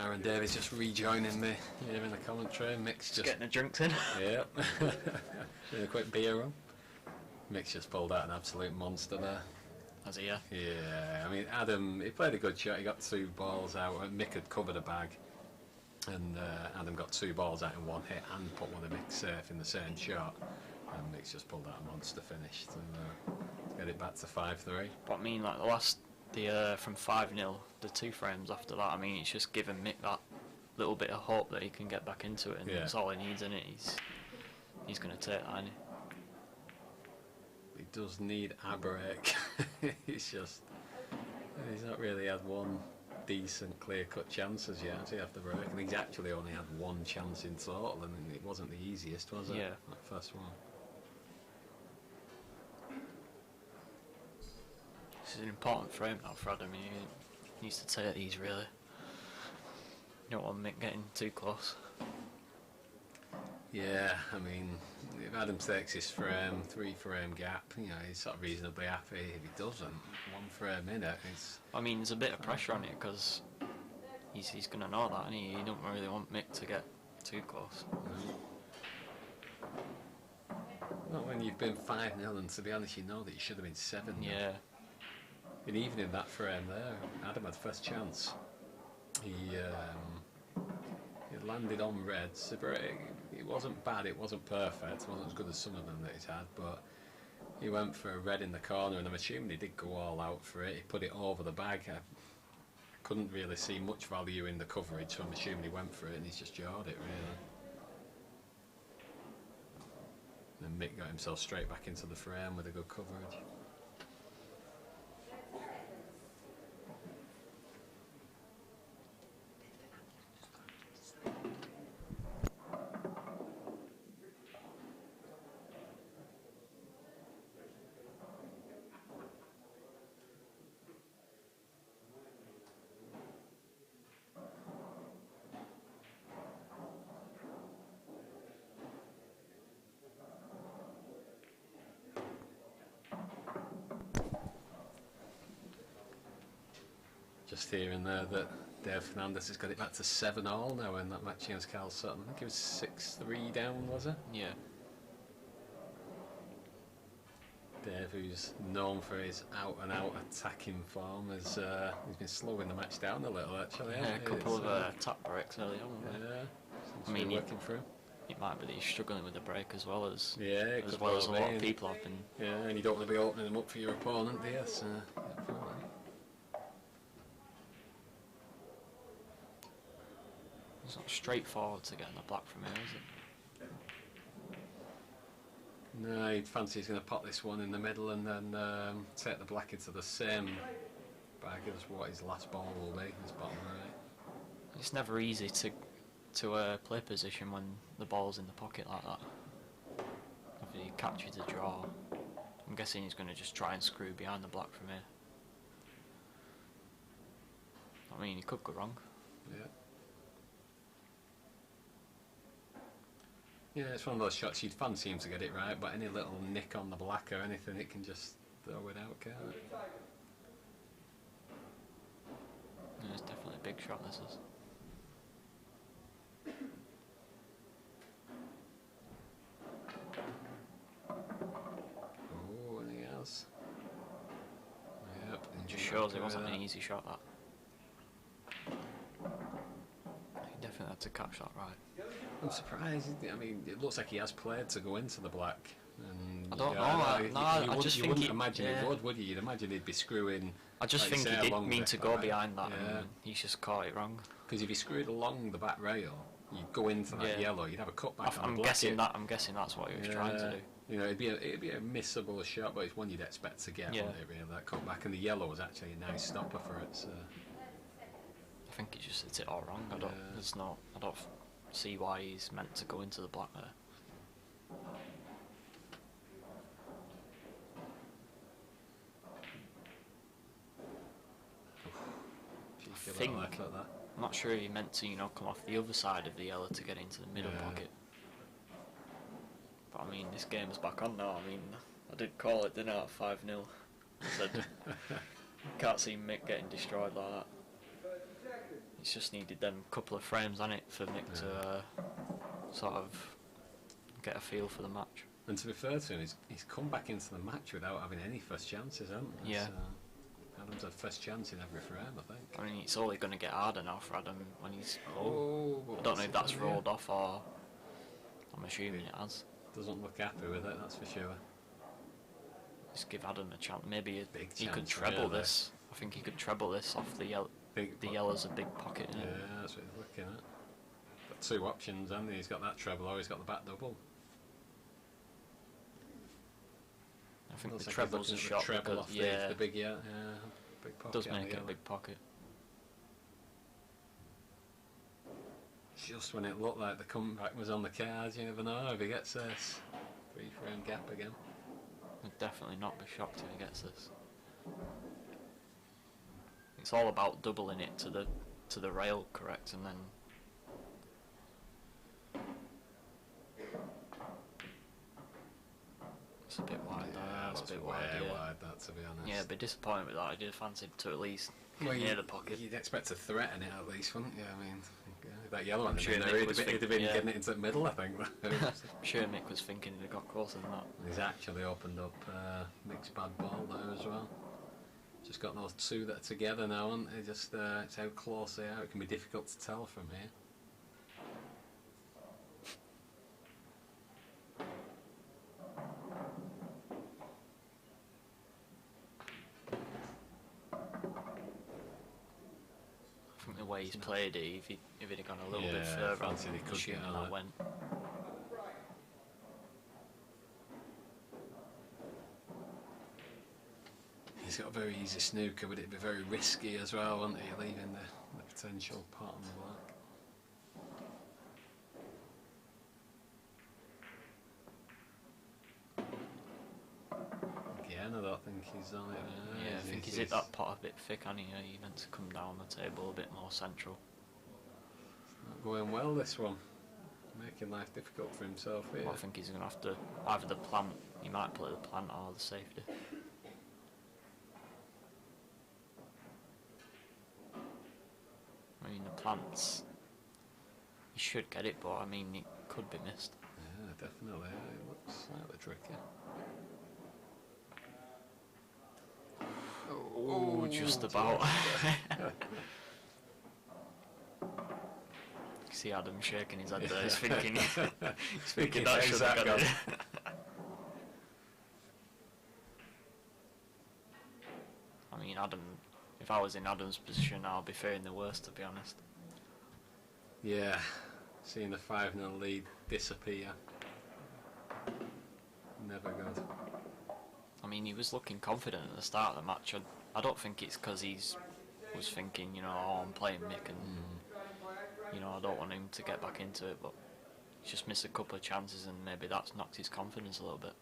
Aaron Davies just rejoining me here in the commentary. Mick's just getting the drinks in. Yeah. Doing a quick beer run. Mick's just pulled out an absolute monster there. Has he, yeah? Yeah, I mean, Adam, he played a good shot. He got 2 balls out. Mick had covered a bag. And Adam got 2 balls out in one hit and put one of Mick's safe in the same shot. And Mick's just pulled out a monster finish to get it back to 5-3. But I mean, like from 5-0, the 2 frames after that, I mean, it's just given Mick that little bit of hope that he can get back into it, and that's all he needs, isn't it? He's going to take that, isn't he? He does need a break. He's not really had one decent clear-cut chance as yet. He had the break, and he's actually only had 1 chance in total, and it wasn't the easiest, was it? Yeah. That first one. This is an important frame now for Adam. He needs to take these, really. You don't want Mick getting too close. Yeah, I mean, if Adam takes his frame, 3-frame gap, he's sort of reasonably happy. If he doesn't, 1 frame in it, I mean, there's a bit of pressure on it because he's going to know that, and he don't really want Mick to get too close. Not when you've been 5-0, and to be honest, you know that you should have been 7-0. Yeah. And even in that frame there, Adam had first chance. He landed on reds. It wasn't bad, it wasn't perfect, it wasn't as good as some of them that he's had, but he went for a red in the corner, and I'm assuming he did go all out for it. He put it over the bag. I couldn't really see much value in the coverage, so I'm assuming he went for it, and he's just jarred it, really. And Mick got himself straight back into the frame with a good coverage. Just hearing there that Dave Fernandez has got it back to 7-all now in that match against Carl Sutton. I think it was 6-3 down, was it? Yeah. Dave, who's known for his out-and-out attacking form, he's been slowing the match down a little, actually. Yeah, a couple of tap breaks early on. Yeah, I mean, working for him. It might be that he's struggling with the break as well as a lot of people have been. Yeah, and you don't want to be opening them up for your opponent, do you? So, It's not straightforward to get in the black from here, is it? no, he'd fancy he's going to pop this one in the middle and then take the black into the same bag as what his last ball will be, his bottom right. It's never easy to play position when the ball's in the pocket like that. If he catches a draw, I'm guessing he's going to just try and screw behind the black from here. I mean, he could go wrong. Yeah. Yeah, it's one of those shots you'd fancy him to get it right, but any little nick on the black or anything, it can just throw it out, can't it? Yeah, it's definitely a big shot, this is. Oh, anything else? Yep. It just shows it wasn't an easy shot, that. He definitely had to catch that right. I'm surprised. I mean, it looks like he has played to go into the black. And I don't know. I just think you wouldn't imagine he would you? You'd imagine he'd be screwing. I just like think he did mean to go behind that, and he's just caught it wrong. Because if he screwed along the back rail, you'd go into that yellow. You'd have a cut back. I'm guessing that's what he was trying to do. You know, it'd be a missable shot, but it's one you'd expect to get. Yeah. Wouldn't it, really, that cutback, and the yellow was actually a nice stopper for it. So. I think he just hits it all wrong. I don't see why he's meant to go into the black there. I'm not sure he meant to, come off the other side of the yellow to get into the middle pocket. But I mean, this game's back on now. I mean, I did call it, didn't I, at 5-0. I said, can't see Mick getting destroyed like that. It's just needed them couple of frames on it for Mick to sort of get a feel for the match. And to be fair to him, he's come back into the match without having any first chances, hasn't he? Yeah. Adam's had first chance in every frame, I think. I mean, it's only going to get harder now for Adam when he's... I don't know if that's yeah. rolled off or... I'm assuming it has. Doesn't look happy with it, that's for sure. Just give Adam a chance. Maybe he could chance, treble really. this. I think he could treble this off the yellow. The yellow's a big pocket, isn't it? Yeah, that's what he's looking at. Got two options, hasn't he? He's got that treble or he's got the back double. I think Looks the like he's treble's a looking at shot the treble because, off yeah, the big, big pocket. does on the make it a yellow. big pocket. Just when it looked like the comeback was on the cards, you never know if he gets this 3-frame gap again. I'd definitely not be shocked if he gets this. It's all about doubling it to the rail, correct, and then it's a bit wide there. It's a bit wide, yeah. Wide, that, to be honest. Yeah, I'd be disappointed with that. I did fancy to at least Well, get near the pocket. You'd expect to threaten it at least, wouldn't you? I mean, that yellow one, Sure he'd Mick have was been thinking, yeah. getting it into the middle, I think. I'm sure Mick was thinking he'd have got closer than that. He's actually opened up Mick's bad ball there as well. Just got those two that are together now, and they just it's how close they are. It can be difficult to tell from here. I think the way he's played it, if he'd have gone a little bit Yeah, further, fancied he I'm could assuming get on that it. went. He's got a very easy snooker, but it'd be very risky as well, wouldn't he? Leaving the potential pot on the black. Again, I don't think he's on it. Yeah, I think he's hit that pot a bit thick, hasn't he? He meant to come down the table a bit more central. Not going well, this one. Making life difficult for himself here. Well, I think he's going to have to either the plant, he might play the plant or the safety. I mean, the plants, he should get it, but I mean, it could be missed. Yeah, definitely. It looks slightly tricky. Oh, just about. You see Adam shaking his head there, he's thinking, he's thinking that should have got it. I mean, Adam, if I was in Adam's position, I'd be fearing the worst, to be honest. Yeah, seeing the 5-0 lead disappear. Never good. I mean, he was looking confident at the start of the match. I don't think it's because he's was thinking, oh, I'm playing Mick and, I don't want him to get back into it, but he's just missed a couple of chances and maybe that's knocked his confidence a little bit.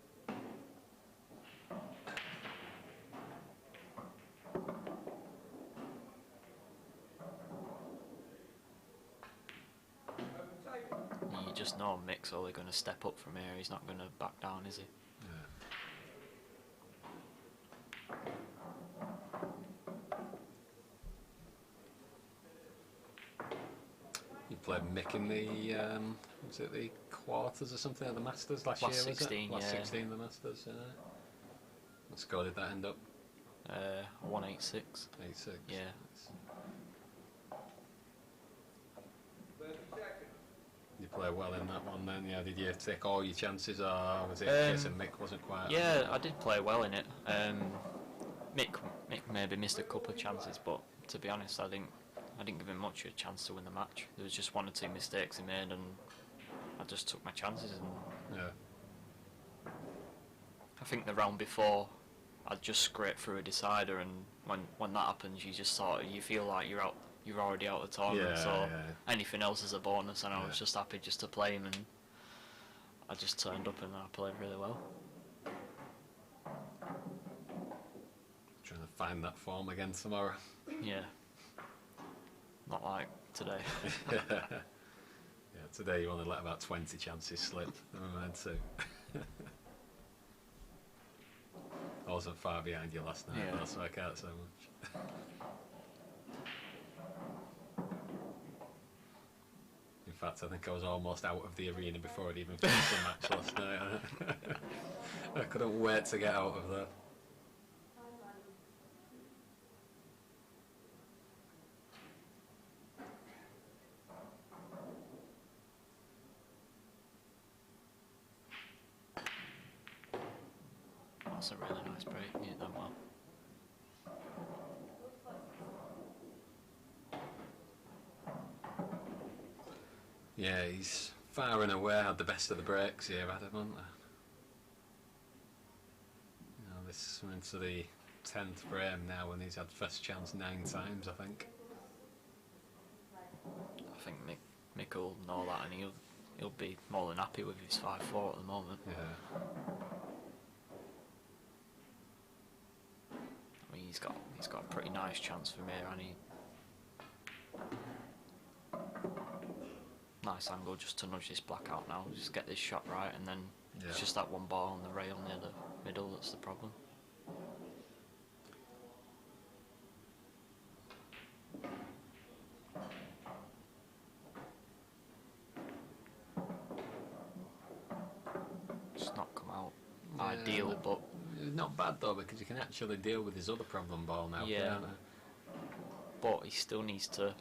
You just know Mick's only going to step up from here, he's not going to back down, is he? You played Mick in the, was it the quarters or something of the Masters last year, was 16, it? Last yeah. 16 of the Masters, yeah. What score did that end up? 186. 8-6. Yeah. You play well in that one then, yeah. Did you take all your chances, or was it a case of Mick wasn't quite... Yeah, I did play well in it. Mick maybe missed a couple of chances, but to be honest, I didn't give him much of a chance to win the match. There was just one or two mistakes he made, and I just took my chances. And Yeah. think the round before, I'd just scraped through a decider, and when that happens, you just you feel like you're already out of the tournament. So anything else is a bonus, and I was just happy just to play him, and I just turned up and I played really well. Trying to find that form again tomorrow. Yeah. Not like today. Yeah, today you only let about 20 chances slip. Never mind two. I wasn't far behind you last night, though, so I can't say much. In fact, I think I was almost out of the arena before I'd even finished the match last night. I couldn't wait to get out of there. That's a really nice break. You hit that well. Yeah, he's far and away had the best of the breaks here, Adam, hasn't he? You know, this is into the 10th frame now, and he's had first chance 9 times, I think. I think Mick will know that, and he'll be more than happy with his 5-4 at the moment. Yeah. I mean, he's got a pretty nice chance from here, and he nice angle just to nudge this black out now. Just get this shot right, and then it's just that one ball on the rail near the middle that's the problem. Just not come out ideal, but not bad though, because you can actually deal with his other problem ball now. Yeah. But he still needs to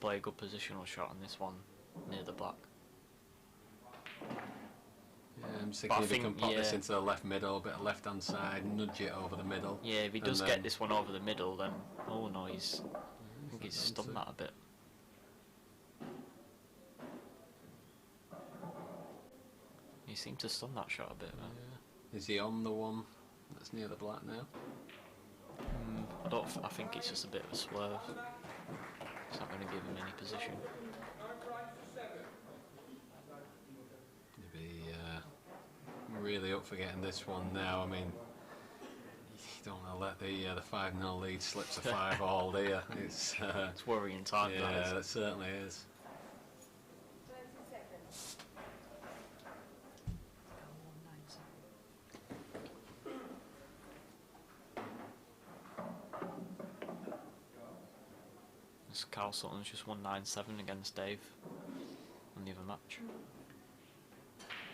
play a good positional shot on this one near the black. Yeah, I'm just thinking if he can pop this into the left middle, a bit of left hand side, nudge it over the middle. Yeah, if he does get this one over the middle, then I think he's stunned that a bit. He seemed to stun that shot a bit. Yeah. Is he on the one that's near the black now? I think it's just a bit of a swerve. It's not going to give him any position. He'd be really up for getting this one now. I mean, you don't want to let the 5-0 lead slip to 5-all, do you? It's worrying time. Yeah, it certainly is. Carl Sutton's just won 9-7 against Dave on the other match.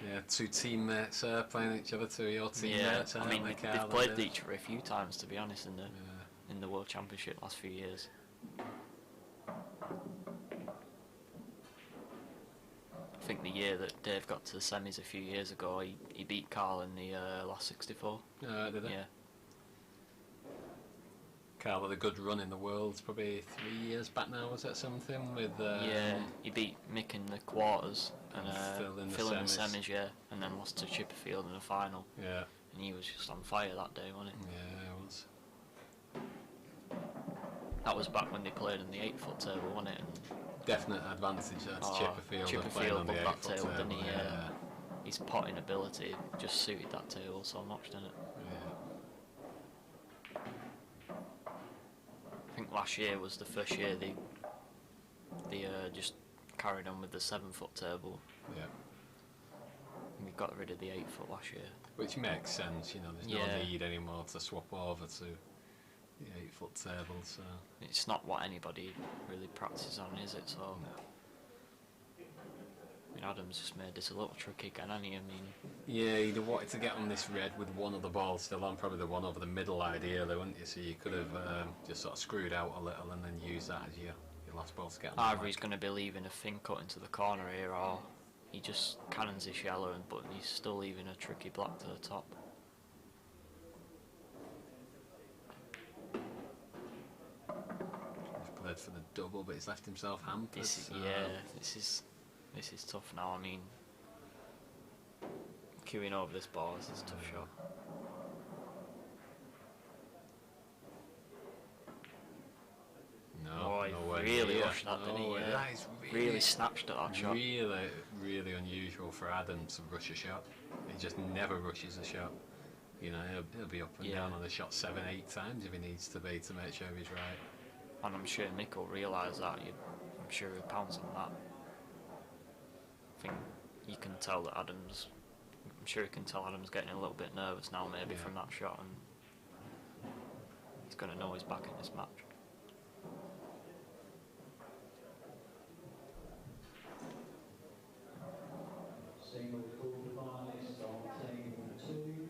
Yeah, 2 teammates playing each other, 2 of your teammates. Yeah, I mean they've played each other a few times, to be honest, in the World Championship last few years. I think the year that Dave got to the semis a few years ago, he beat Carl in the last 64. Did he? Yeah. Carl had a good run in the Worlds, probably 3 years back now, was it something? With he beat Mick in the quarters and Phil in the semis, and then lost to Chipperfield in the final. Yeah. And he was just on fire that day, wasn't he? Yeah, it was. That was back when they played in the 8-foot table, wasn't it? And definite advantage that's Chipperfield. Chipperfield on the loved that 8-foot table, didn't he? Yeah. His potting ability just suited that table so much, didn't it? Yeah. I think last year was the first year they just carried on with the 7-foot table. Yeah. And we got rid of the 8-foot last year. Which makes sense, you know, there's no need anymore to swap over to the 8-foot table, so... It's not what anybody really practices on, is it? So... No. I mean, Adams just made this a little tricky again, hasn't he? I mean... Yeah, you'd have wanted to get on this red with one of the balls still on, probably the one over the middle ideally, wouldn't you? So you could have just sort of screwed out a little and then used that as your last ball to get on. Either he's going to be leaving a thin cut into the corner here, or he just cannons his yellow, but he's still leaving a tricky black to the top. He's played for the double, but he's left himself hampered. This is tough now. I mean, queuing over this ball is a tough shot. really yeah. rushed that, didn't he? Yeah. That is Really snatched at that shot. Really, really unusual for Adam to rush a shot. He just never rushes a shot. You know, he'll be up and down on the shot 7, 8 times if he needs to be to make sure he's right. And I'm sure Mick will realise that. I'm sure he'll pounce on that. I think you can tell that Adams. I'm sure you can tell Adams getting a little bit nervous now, maybe from that shot, and he's going to know he's back in this match. Single quarterfinalist on table 2,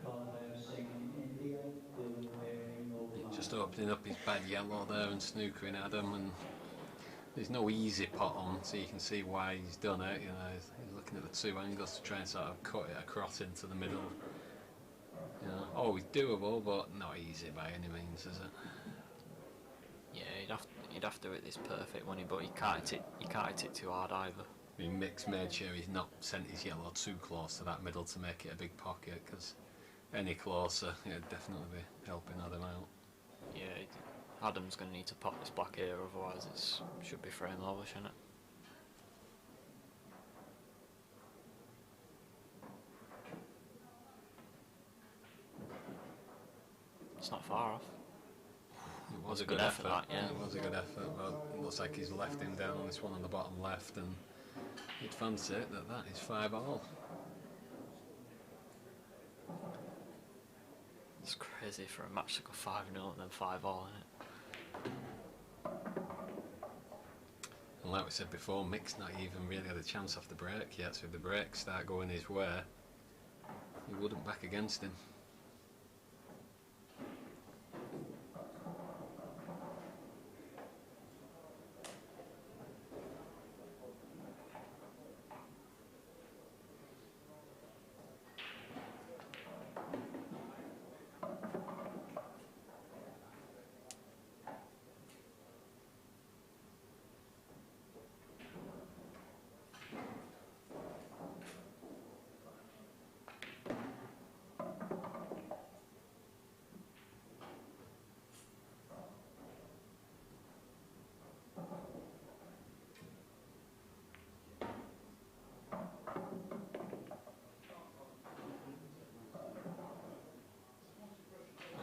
Carlo Singh India, Dylan wearing Northern Just opening up his bad yellow there and snookering Adam, and there's no easy pot on, so you can see why he's done it. You know, he's looking at the two angles to try and sort of cut it across into the middle. You know, always doable, but not easy by any means, is it? Yeah, he'd have to hit this perfect, wouldn't he? But he can't hit it too hard either. I mean, Mick's made sure he's not sent his yellow too close to that middle to make it a big pocket, because any closer, it'd definitely be helping Adam out. Yeah, Adam's going to need to pop this black here, otherwise it should be frame over, shouldn't it? It's not far off. It was a good effort. That, yeah. It was a good effort, but it looks like he's left him down on this one on the bottom left, and you'd fancy it that is 5-all. It's crazy for a match to go 5-0 and then 5-all, isn't it? And like we said before, Mick's not even really had a chance off the break yet, so if the breaks start going his way, he wouldn't back against him.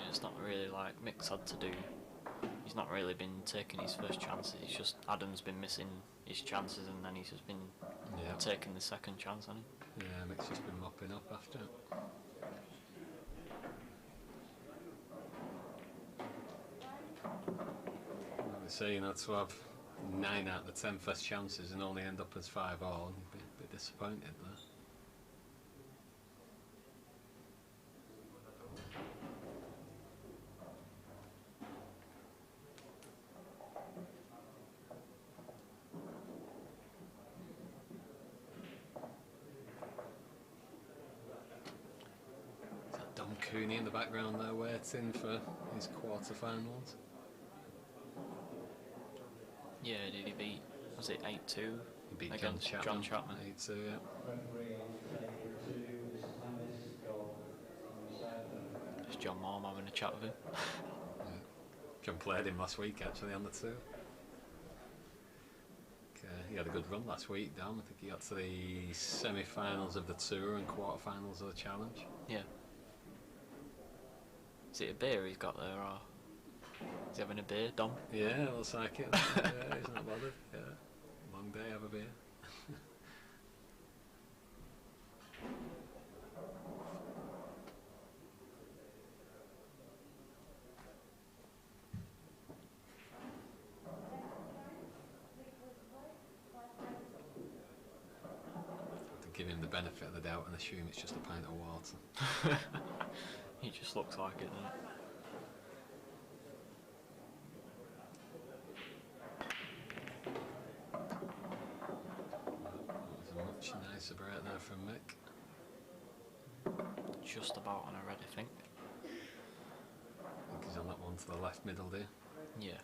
It's not really like Mick's had to do. He's not really been taking his first chances. It's just Adam's been missing his chances, and then he's just been taking the second chance, hasn't he? Yeah, Mick's just been mopping up after it. Like we say, you know, to have 9 out of the 10 first chances and only end up as 5-all, you'd be a bit disappointed there. Cooney in the background there waiting for his quarterfinals. Yeah, did he beat, was it 8-2? He beat against John Chapman. 8-2, yeah. Referee on table 2, Mr. Thomas, goal from Southern. Just John Morm having a chat with him. Yeah. John played him last week actually on the 2. He had a good run last week, Dan. I think he got to the semi-finals of the Tour and quarterfinals of the Challenge. Yeah. Is it a beer he's got there, or is he having a beer, Dom? Yeah, looks like it. Yeah, he's not bothered. Yeah, long day, have a beer. To give him the benefit of the doubt and assume it's just a pint of water. He just looks like it, doesn't it? That was a much nicer break there from Mick. Just about on a red, I think. I think he's on that one to the left middle there. Yeah.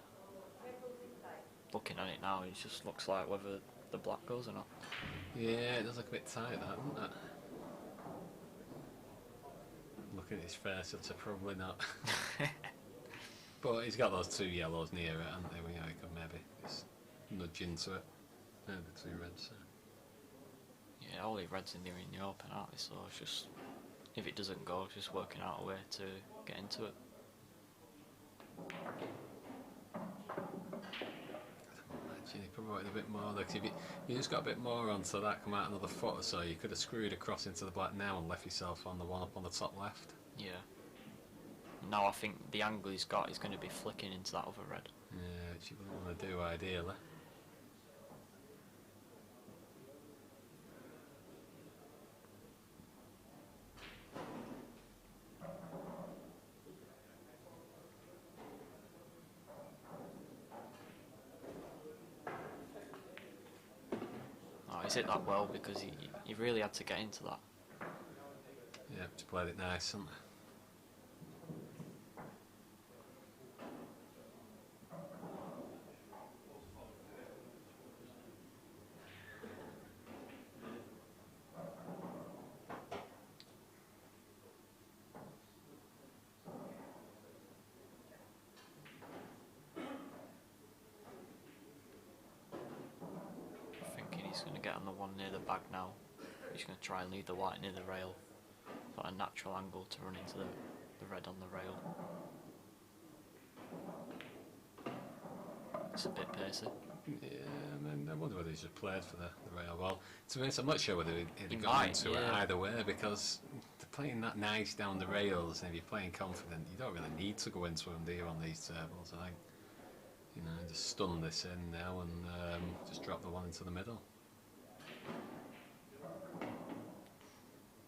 Looking at it now, it just looks like whether the black goes or not. Yeah, it does look a bit tight, that, doesn't it? Looking at his face, it's probably not. But he's got those 2 yellows near it, haven't they? He could maybe just nudge into it. Yeah, the 2 reds. So. Yeah, all the reds in the open, aren't they? So it's just, if it doesn't go, it's just working out a way to get into it. Imagine he probably wanted a bit more. Like if you just got a bit more onto that, come out another foot or so, you could have screwed across into the black now and left yourself on the one up on the top left. Yeah. Now I think the angle he's got is going to be flicking into that other red. Yeah, which you wouldn't want to do ideally. Oh, he's hit that well because he really had to get into that. Yeah, he's played it nice, hasn't he? He's going to get on the one near the bag now. He's going to try and leave the white near the rail. Got a natural angle to run into the red on the rail. It's a bit pacey. Yeah, I wonder whether he's just played for the rail. Well, to be honest, I'm not sure whether he'd He got might, into it either way, because they're playing that nice down the rails, and if you're playing confident, you don't really need to go into them, do you, on these tables? I think, just stun this in now and just drop the one into the middle.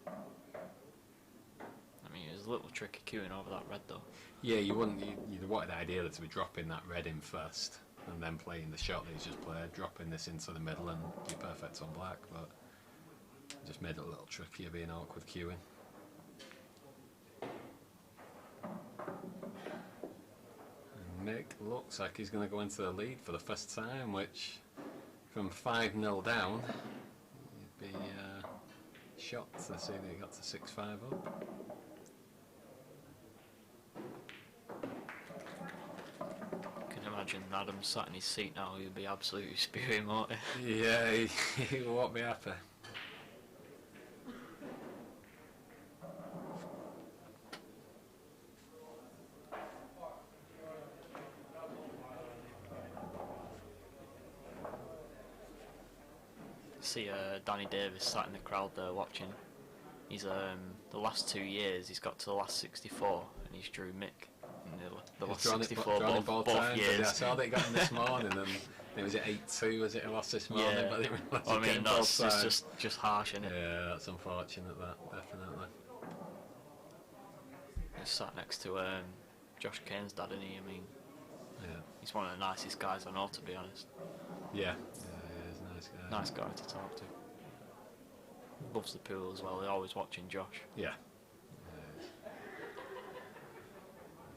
I mean, it's a little tricky queuing over that red though. Yeah, you'd wanted the idea to be dropping that red in first, and then playing the shot that he's just played, dropping this into the middle and be perfect on black, but it just made it a little trickier being awkward queuing. And Mick looks like he's going to go into the lead for the first time, which from 5-0 down, you'd be shocked to see that he got to 6-5 up. Imagine Adam sat in his seat now, he'd be absolutely spewing, won't he? Yeah, he won't be happy. See Danny Davis sat in the crowd there watching. He's the last 2 years he's got to the last 64 and he's drew Mick. The last 64 both years. Yeah, I saw that he got him this morning, and it was at 8-2, was it? He lost this morning, Yeah. but I didn't realise I mean, that's it's just harsh, isn't it? Yeah, that's unfortunate, that, definitely. He's sat next to Josh Kane's dad, isn't he? I mean, Yeah. he's one of the nicest guys I know, to be honest. Yeah, he's a nice guy. Nice guy to talk to. Loves the pool as well, he's always watching Josh. Yeah.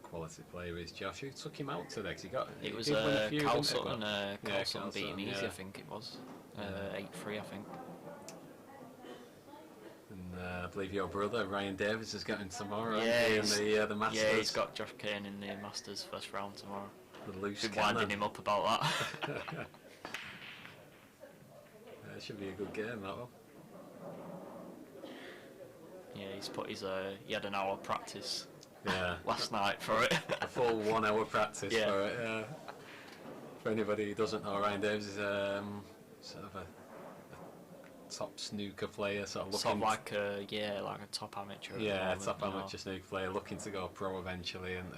Quality player is Josh. Who took him out today? 'Cause It was did win a few, Carl didn't he? Sutton, Yeah, Carl Sutton beat him Sutton, easy, yeah. I think it was. Yeah. 8-3, I think. And I believe your brother Ryan Davis is getting tomorrow. Yeah, hasn't he, in the Masters. Yeah, he's got Josh Kane in the Masters first round tomorrow. the loose Been cannon. winding him up about that. It should be a good game, that one. Yeah, he's put his he had an hour practice Yeah. last night for it. A full 1 hour practice Yeah. for it. Yeah. For anybody who doesn't know, Ryan Davis is sort of a top snooker player, sort of looking. Sort of like a top amateur. at the Yeah, moment, top you know. amateur snooker player, looking to go pro eventually, and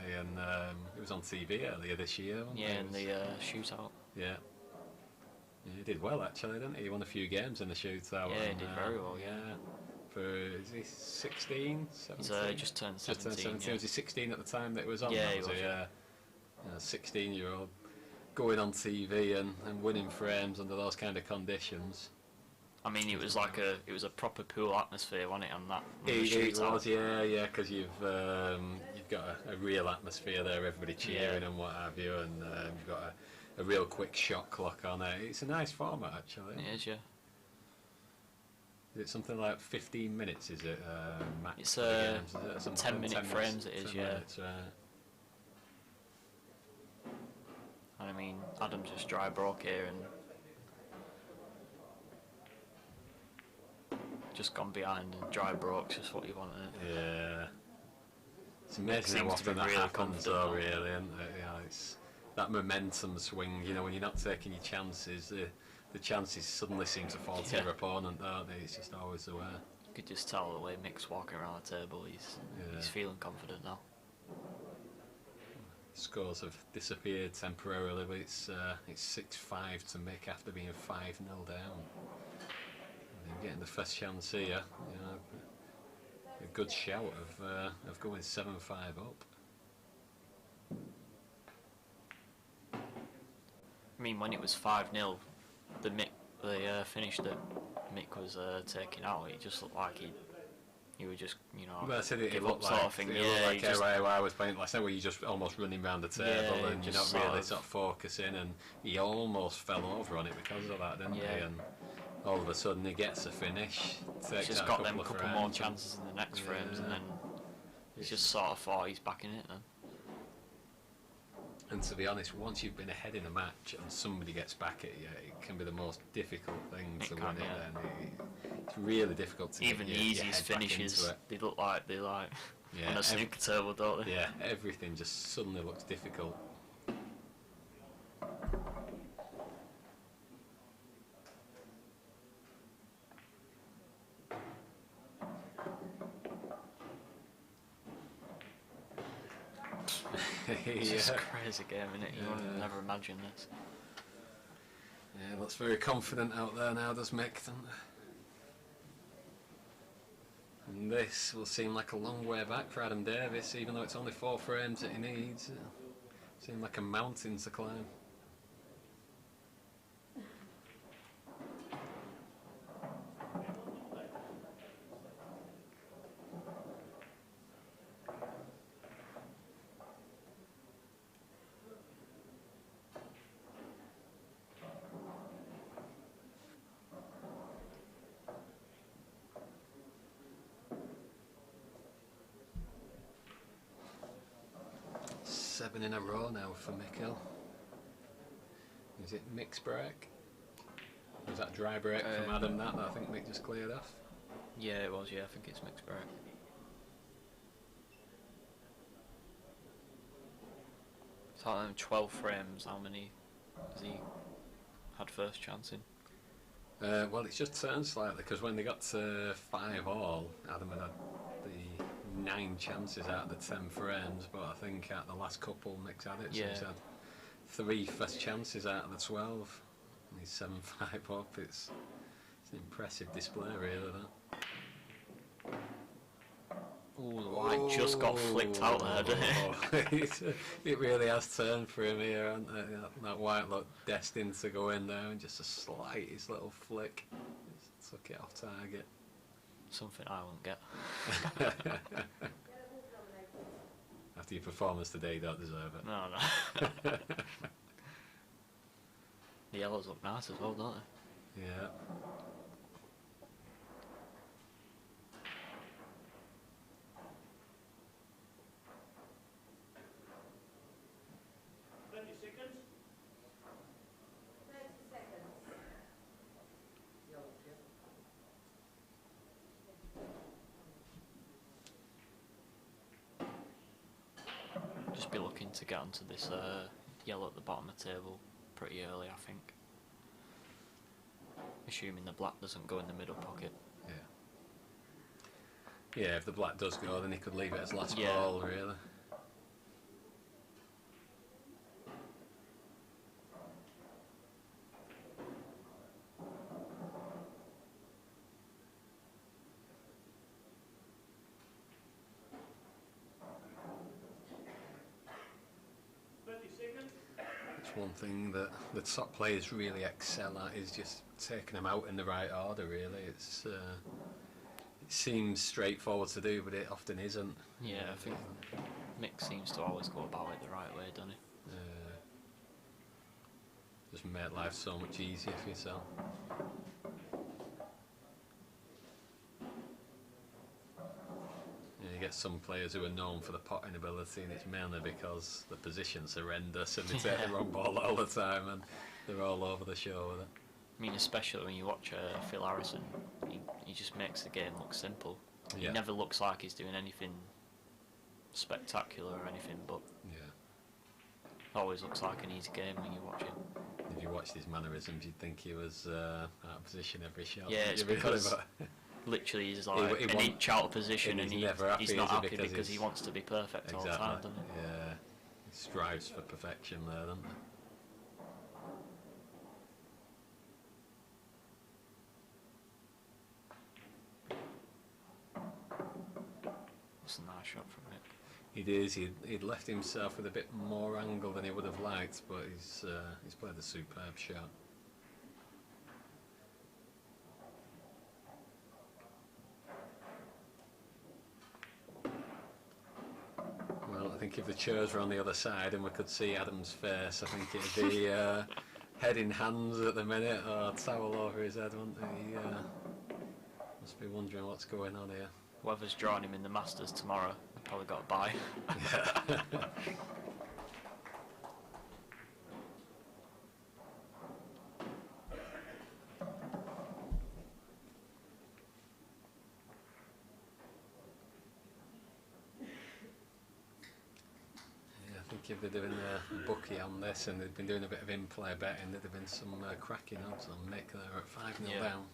he was on TV earlier this year. Wasn't Yeah, he? in the shootout. Yeah. Yeah, he did well actually, didn't he? He won a few games in the shootout. Yeah, he and, did very well, yeah. For, is he 16, 17? He's just turned Just turned 17. 17. Yeah. Was he 16 at the time that it was on? Yeah, That he was was, a 16-year-old going on TV and winning frames under those kind of conditions. I mean, it was like a proper pool atmosphere, wasn't it? On that. On the It shootout. was, yeah, because you've got a real atmosphere there, everybody cheering and what have you, and you've got a real quick shot clock on it. It's a nice format actually. It is, yeah. Is it something like 15 minutes? Is it max? It's for the games, is it, or something? 10-minute 10 frames. minutes, It is, 10 yeah. minutes, right. And I mean, Adam's just dry broke here and just gone behind and dry broke's just what you wanted. Yeah. It's Mick amazing how seems to be often that really happens confident though, now. really, isn't it? Yeah, it's that momentum swing, you know, when you're not taking your chances, the chances suddenly seem to fall to Yeah. your opponent, don't they? It's just always the way. You could just tell the way Mick's walking around the table, he's feeling confident now. Scores have disappeared temporarily, but it's 6-5 to Mick after being 5-0 down. And getting the first chance here, you know, a good shout of going 7-5 up. I mean, when it was 5-0, the finish that Mick was taking out, it just looked like he would just, you know, Well, I said it give looked up like, sort of thing. it looked Yeah, like he just, I was playing last night, where you're just almost running around the table Yeah, and you're just not sort really of- sort of focusing, and he almost fell over on it because of that, didn't he? Yeah. And all of a sudden he gets a finish, he's takes just out got a them couple of couple more frames, chances in the next frames, and Yeah. then he's just sort of thought he's back in it then. And to be honest, once you've been ahead in a match and somebody gets back at you, it can be the most difficult thing It to can, win it. yeah. Then it's really difficult to Even get the your easiest head back into finishes, it. they look like they like Yeah, on a snooker table, don't they? Yeah, everything just suddenly looks difficult. It's just a Yeah. crazy game, innit? You would Yeah. never imagine this. Yeah, looks very confident out there now, does Mick, doesn't it? And this will seem like a long way back for Adam Davis, even though it's only 4 frames that he needs. It'll seem like a mountain to climb. Seven in a row now for Mick. Is it Mick's break? Was that dry break from Adam that I think Mick just cleared off? Yeah, it was, yeah, I think it's Mick's break. So 12 frames, how many has he had first chance in? Well, it's just turned slightly, because when they got to 5-all, Adam had the 9 chances out of the 10 frames, but I think at the last couple Mick's had it, so Yeah. he's had 3 first chances out of the 12. And he's 7-5 up. It's an impressive display, really, that. Ooh, the white just got flicked out there, didn't it? It really has turned for him here, hasn't it? That white looked destined to go in there, and just a slightest little flick just took it off target. Something I won't get. After your performance today, you don't deserve it. No, no. The yellows look nice as well, don't they? Yeah. Just be looking to get onto this yellow at the bottom of the table pretty early, I think. Assuming the black doesn't go in the middle pocket. Yeah. Yeah, if the black does go, then he could leave it as last Yeah. ball, really. It's one thing that the top players really excel at, is just taking them out in the right order, really. It seems straightforward to do, but it often isn't. Yeah, I think Mick seems to always go about it the right way, doesn't he? Just make life so much easier for yourself. Yeah, you get some players who are known for the potting ability, and it's mainly because the position's horrendous and they take the wrong ball all the time, and they're all over the show with it. I mean, especially when you watch Phil Harrison, he just makes the game look simple. Yeah. He never looks like he's doing anything spectacular or anything, but Yeah. always looks like an easy game when you watch it. If you watched his mannerisms, you'd think he was out of position every shot. Yeah, it's because literally he's like an inch out of position, and he's not happy because he wants to be perfect all the time, doesn't he? Yeah, he strives for perfection there, doesn't he? That's a nice shot from Mick. He is. He'd left himself with a bit more angle than he would have liked, but he's played a superb shot. Well, I think if the chairs were on the other side and we could see Adam's face, I think it'd be head in hands at the minute, or towel over his head, wouldn't he? Must be wondering what's going on here. Whoever's drawing him in the Masters tomorrow, probably got a bye. I think if they'd been a bookie on this and they'd been doing a bit of in-play betting, there'd have been some cracking odds on Mick there at 5-0 down.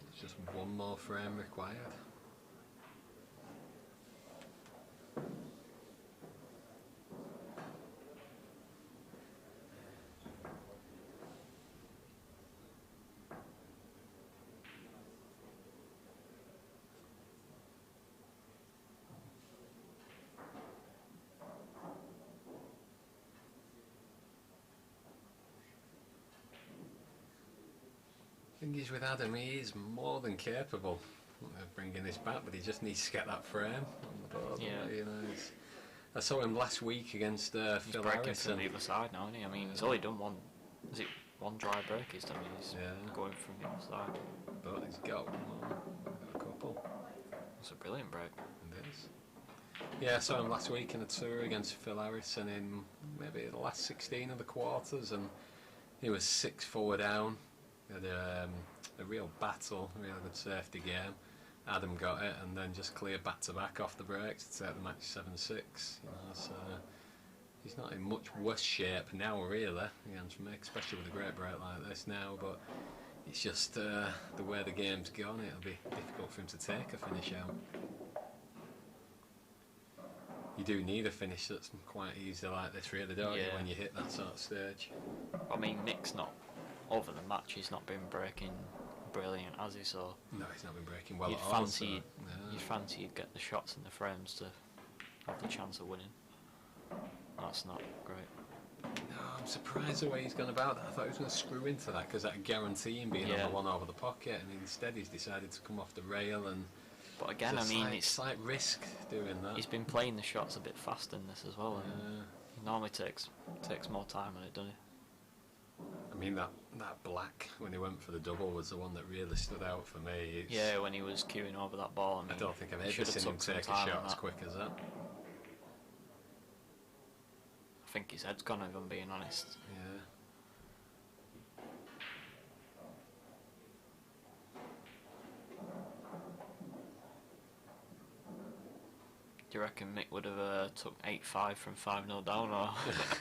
There's just one more frame required. Thing is with Adam, he is more than capable of bringing this back, but he just needs to get that frame on the board. Yeah. You know, I saw him last week against He's Phil breaking Harrison. from the other side now, isn't he? I mean, he's only done one. Is it one dry break he's done? He's going from the other side. But he's got one, a couple. It's a brilliant break. It is. Yeah, I saw him last week in a tour against Phil Harrison in maybe the last 16 of the quarters, and he was 6-4 down. Had a real battle, a real good safety game. Adam got it and then just cleared back to back off the breaks to take the match 7-6. You know, so he's not in much worse shape now, really, against Mick, especially with a great break like this now. But it's just the way the game's gone. It'll be difficult for him to take a finish out. You do need a finish that's quite easy like this, really, don't you, when you hit that sort of stage? I mean, Mick's not over the match. He's not been breaking brilliant, has he? So no, he's not been breaking well you'd at all. fancy you'd fancy you'd get the shots and the frames to have the chance of winning. That's not great. No, I'm surprised the way he's gone about that. I thought he was going to screw into that because that'd guarantee him being on the one over the pocket, and instead he's decided to come off the rail and. But again, I mean, it's slight risk doing that. He's been playing the shots a bit faster in this as well, and he normally takes more time on it, doesn't he? I mean, that black when he went for the double was the one that really stood out for me. Yeah, when he was queuing over that ball. I don't think I've ever seen him take a shot as quick as that. I think his head's gone, if I'm being honest. Yeah. Do you reckon Mick would have took 8-5 from 5-0 down, or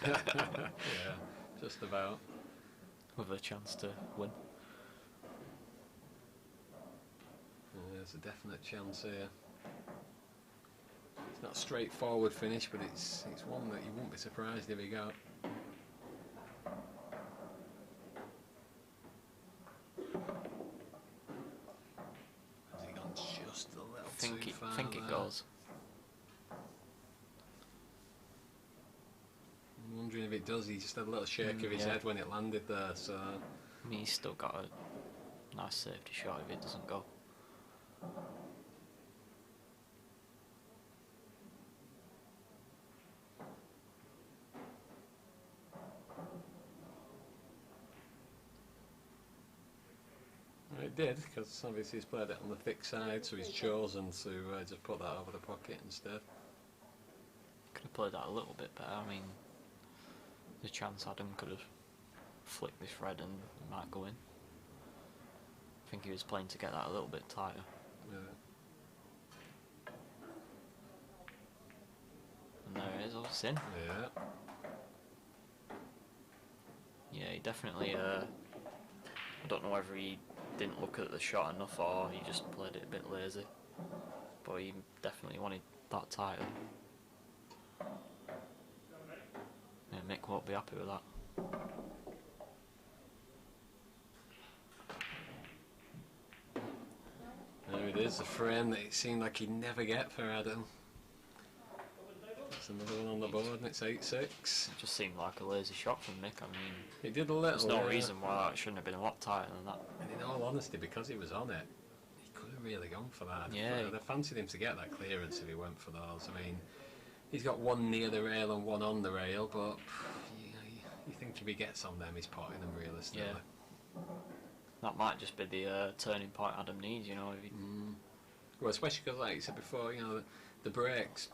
yeah, just about. With a chance to win? There's a definite chance here. It's not a straightforward finish, but it's one that you wouldn't be surprised if he got. Has he gone just a little too far? I think it goes. I'm wondering if it does. He just had a little shake of his head when it landed there. So I mean, he's still got a nice safety shot if it doesn't go. It did, because obviously he's played it on the thick side, so he's chosen to just put that over the pocket instead. Could have played that a little bit better. I mean, the chance Adam could have flicked this red and it might go in. I think he was playing to get that a little bit tighter. Yeah. And there it is, obviously in. Yeah. Yeah, he definitely, I don't know whether he didn't look at the shot enough or he just played it a bit lazy. But he definitely wanted that tighter. Yeah, Mick won't be happy with that. There it is, the frame that it seemed like he'd never get for Adam. That's another one on the board, and it's 8-6. It just seemed like a lazy shot from Mick. I mean, He did a little. there's no reason why that shouldn't have been a lot tighter than that. And in all honesty, because he was on it, he could have really gone for that. Yeah. I fancied him to get that clearance if he went for those. I mean, he's got one near the rail and one on the rail, but you think if he gets on them, he's potting them realistically. Yeah. That might just be the turning point Adam needs, you know. If he, Well, especially because, like you said before, you know, the breaks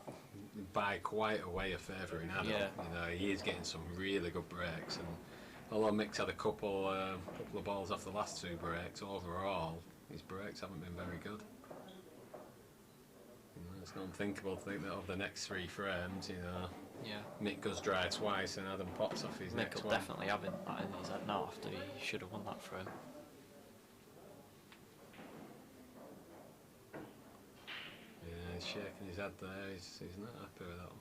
by quite a way are favouring Adam. Yeah. You know, he is getting some really good breaks, and although Mick's had a couple of balls off the last two breaks, overall his breaks haven't been very good. You know, it's not unthinkable to think that over the next 3 frames, you know, yeah. Mick goes dry twice and Adam pops off his Mick next will one. definitely have that in his head now after he should have won that frame. Yeah, he's shaking his head there. He's not happy with that one.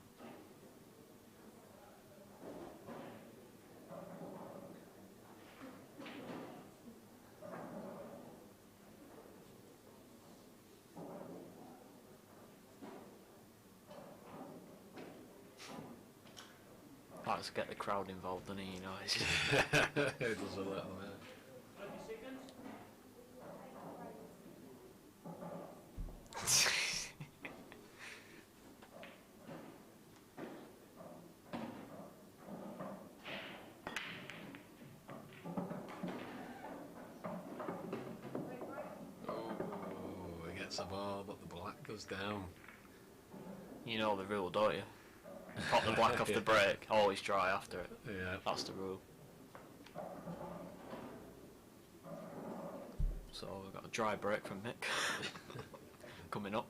Let's get the crowd involved, doesn't he? You know, it's just It does a little, yeah. Oh, he gets the ball, but the black goes down. you know the rule, don't you? Pop the black off the break, always dry after it. Yeah. That's the rule. So we've got a dry break from Mick coming up.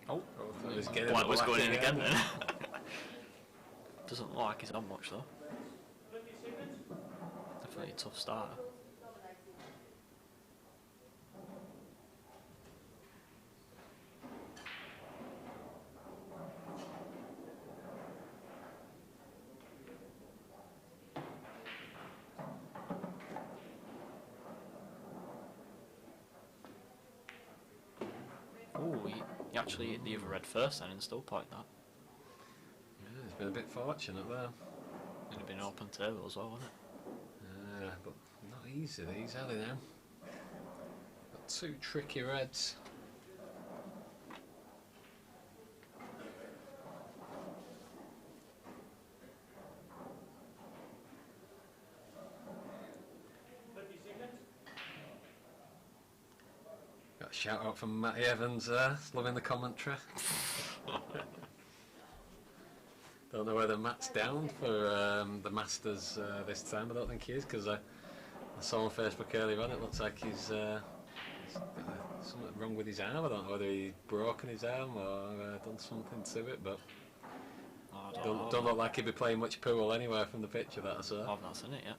Oh, black was going in again then. Doesn't look like he's on much though. Definitely a tough starter. Oh, he actually hit the other red first then and still piped that. Yeah, he's been a bit fortunate there. It'd have been an open table as well, wouldn't it? Yeah, but not easy these, are they now? Got 2 tricky reds. Got a shout out from Matty Evans there, loving the commentary. Don't know whether Matt's down for the Masters this time. I don't think he is, because I saw on Facebook earlier on. It looks like he's got something wrong with his arm. I don't know whether he's broken his arm or done something to it, but don't look like he'd be playing much pool anywhere from the picture that I saw. I've not seen it yet.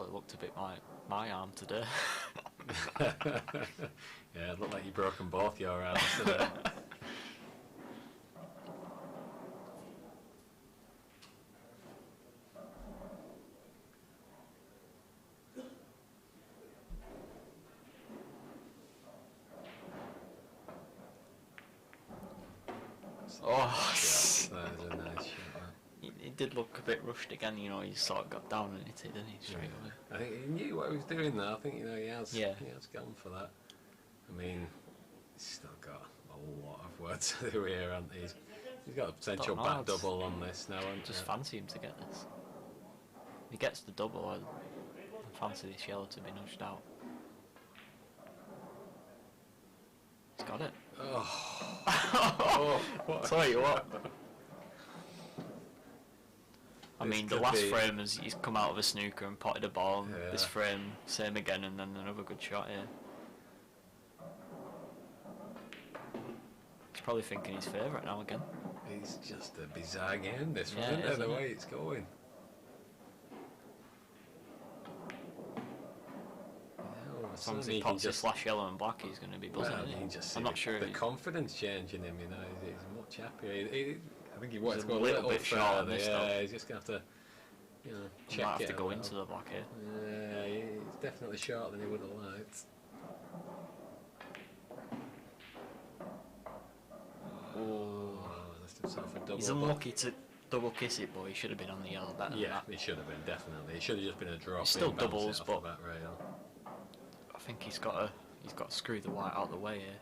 it looked a bit like my arm today. Yeah, it looked like you'd broken both your arms today. Oh, That was a nice shot. he did look a bit rushed again. You know, he sort of got down and hit it, didn't he? Straight away. I think he knew what he was doing there. I think he has. Yeah. He has gone for that. I mean, he's still got a lot of work to do here, hasn't he? He's got a potential Don't know, back I'd double on this now. Just fancy him to get this. If he gets the double, I fancy this yellow to be nudged out. He's got it. Oh, what a Tell you what. shot. I This mean, the could last be- frame is he's come out of a snooker and potted a ball. And Yeah. this frame, same again, and then another good shot here. He's probably thinking his favourite now again. It's just a bizarre game, this one, Yeah, isn't it it? is, The isn't way it? it's going. As long as he pots his flash yellow and black, he's going to be buzzing, Well, isn't you he? just I'm see not sure. the confidence changing him. He's much happier. I think he wants He's to a go a little little bit short on further. this, Yeah, though. he's just gonna have to, He check might have it to a go little. into the black here. Yeah, he's definitely shorter than he would have liked. Oh, That's himself a double. he's but- unlucky to double kiss it, but he should have been on the yellow better Yeah, than it should have been, definitely. It should have just been a drop. It's still in, bounce it doubles, off but- the back rail. that. I think he's got to screw the white out of the way here.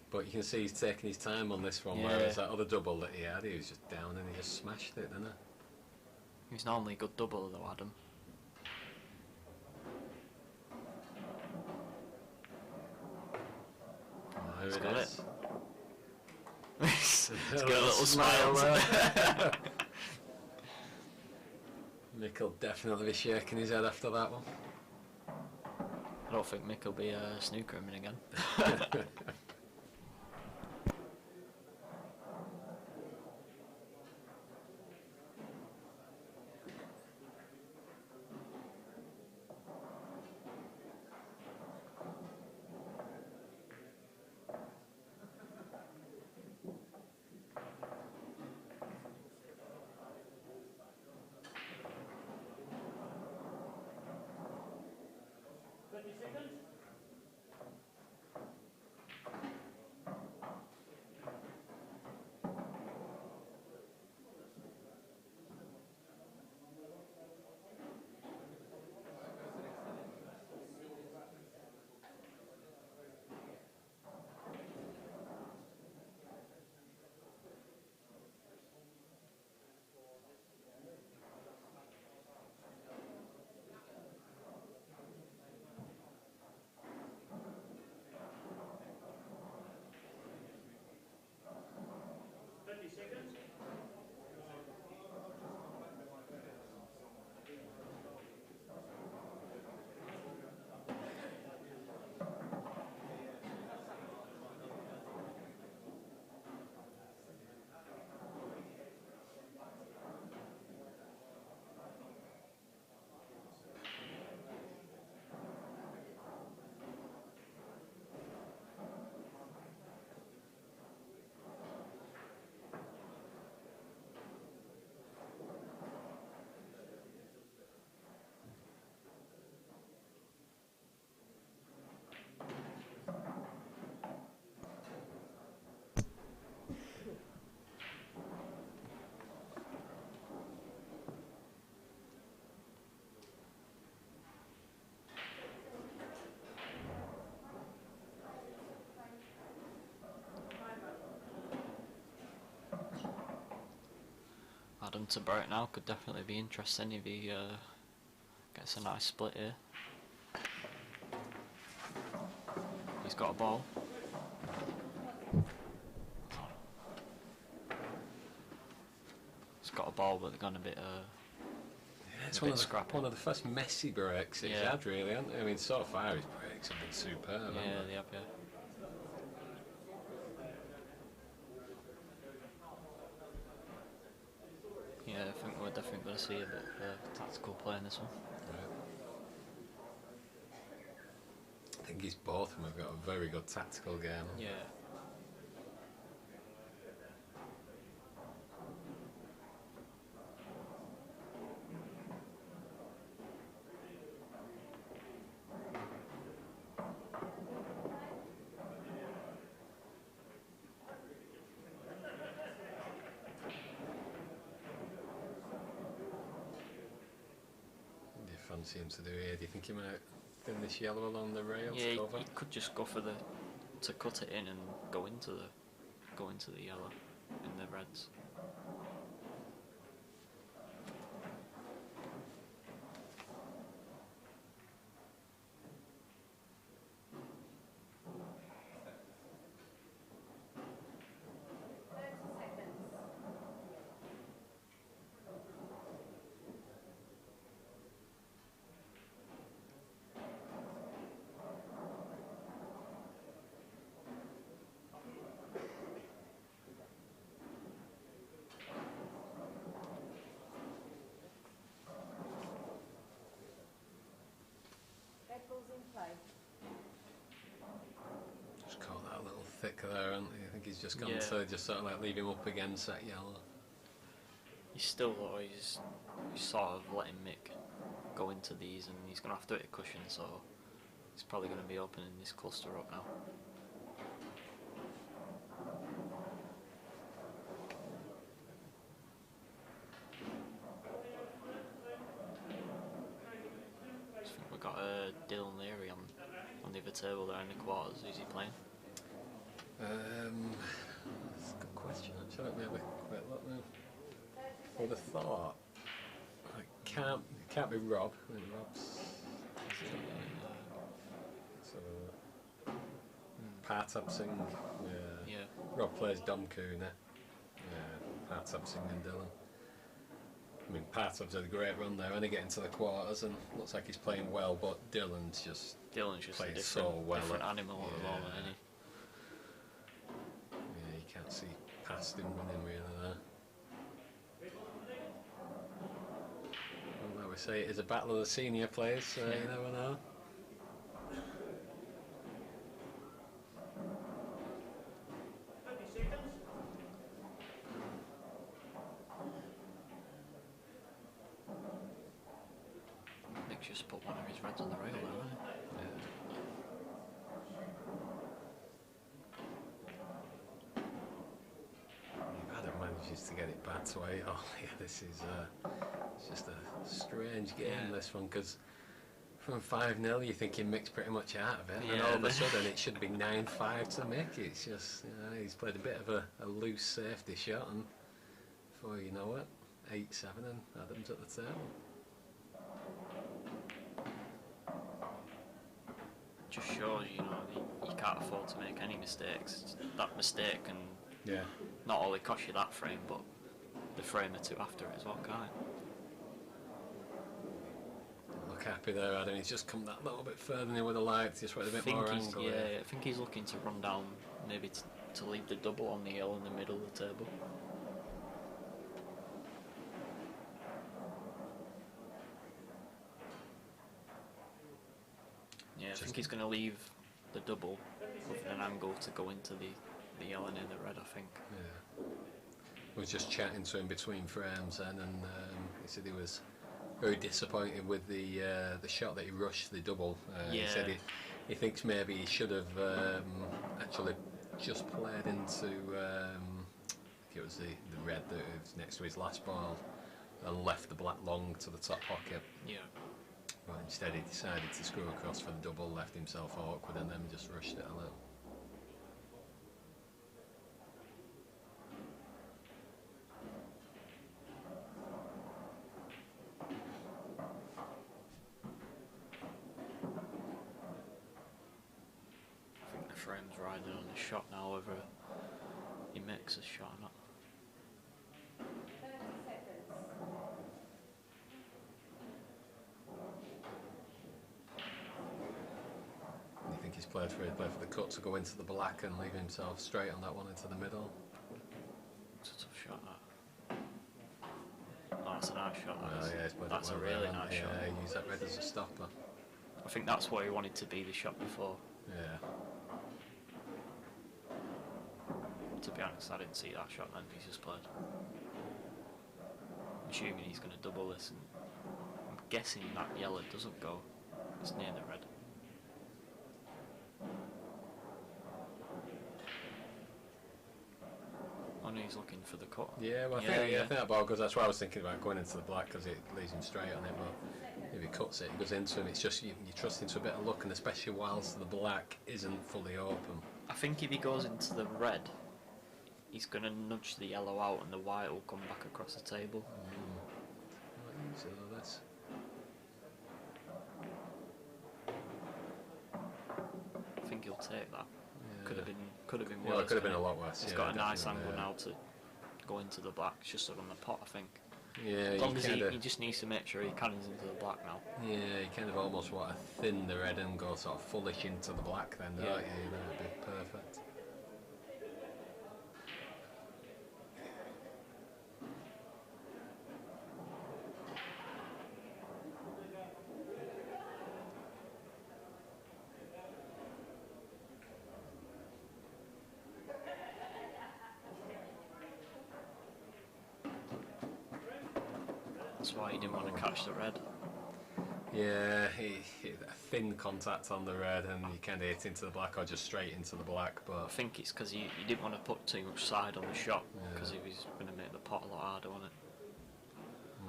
But you can see he's taking his time on this one, Yeah. whereas that other double that he had, he was just down and he just smashed it, didn't he? He's normally a good double though, Adam. Oh, He's here got it it. is. He's got a little smile. there. Mick will definitely be shaking his head after that one. I don't think Mick will be snooker him in again. Adam to Barrett now could definitely be interesting if he gets a nice split here. He's got a ball. He's got a ball, but they're gone a bit. Yeah, it's A bit scrappy. one of the first messy breaks he's Yeah. had, really, hasn't he? I mean, so far his breaks have been superb, haven't Yeah, they? they have. Yeah. Yeah, I think we're definitely going to see a bit of tactical play in this one. Right. I think he's both of them have got a very good tactical game. Yeah. What do you fancy him to do here? Do you think he might finish yellow along the rail Yeah, to cover? he could just go for to cut it in and go into the yellow in the reds. Just caught that a little thick there, hasn't he? I think he's just gone Yeah. to just sort of like leave him up against that yellow. He's still always sort of letting Mick go into these, and he's going to have to hit a cushion, so he's probably going to be opening this cluster up now. I think we've got Dylan Leary on the other table there in the quarters. Who's he playing? That's a good question. Actually, let me have a quick look now. I would have thought it can't be Rob. I think Rob's so Partab Singh. Yeah. Yeah. Rob plays Dom Kuna. Partab Singh and Dylan. I mean, Partab's had a great run there, only getting to the quarters, and looks like he's playing well. But Dylan's just A playing different, so well. different animal at the moment, isn't he? Yeah, you can't see past him winning really there. Well, like we say, it is a battle of the senior players, so you never know. Mick's just put one of his reds on the rail, hasn't he? If Adam manages to get it back to 8, oh yeah, this is it's just a strange game, Yeah. this one, because from 5-0 you're thinking Mick's pretty much out of it, and Yeah, all of a then- sudden it should be 9-5 to Mick. It's just, he's played a bit of a loose safety shot, and before you know it, 8-7 and Adam's at the table. Just shows, you can't afford to make any mistakes. That mistake can Yeah. not only cost you that frame, but the frame or two after it as well, can't it? Look happy there, Adam. He's just come that little bit further than he would have liked, just with a bit more angle. I think he's looking to run down, maybe to leave the double on the yellow in the middle of the table. Yeah, I think he's going to leave the double with an angle to go into the yellow and in the red, I think. Yeah. I was just chatting to him between frames then, and he said he was very disappointed with the shot that he rushed the double. He said he thinks maybe he should have actually just played into I think it was the red that was next to his last ball, and left the black long to the top pocket. Yeah. But instead he decided to screw across for the double, left himself awkward, and then just rushed it a little. I think the frame's riding on the shot now, whether he makes a shot or not. You think he's played for the cut to go into the black and leave himself straight on that one into the middle? It's a tough shot, that. Oh, That's a nice shot. Well, yeah, he's played it That's a well really there, nice shot. Yeah, he used that red as a stopper. I think that's what he wanted to be the shot before. Yeah. To be honest, I didn't see that shot then. He's just played. I'm assuming he's going to double this, and I'm guessing that yellow doesn't go. It's near the red. Oh no, he's looking for the cut. Yeah, well, I think that ball goes. That's why I was thinking about going into the black, because it leaves him straight on it. But if he cuts it, he goes into him. It's just you trust into a bit of luck, and especially whilst the black isn't fully open. I think if he goes into the red, he's going to nudge the yellow out, and the white will come back across the table. So that's. I think he'll take that. Yeah. Could have been worse. Well, it could have been a lot worse. He's yeah, got a nice angle definitely, now to go into the black. It's just on the pot, I think. Yeah, As long as kinda, he just needs to make sure he cannons into the black now. yeah, you kind of almost want to thin the red and go sort of fullish into the black then, don't you? You know, it'd be perfect. That's why he didn't want to catch the red. Yeah, he a thin contact on the red, and you kind of hit into the black or just straight into the black. I But think it's because he didn't want to put too much side on the shot, because Yeah. he was going to make the pot a lot harder, wasn't it?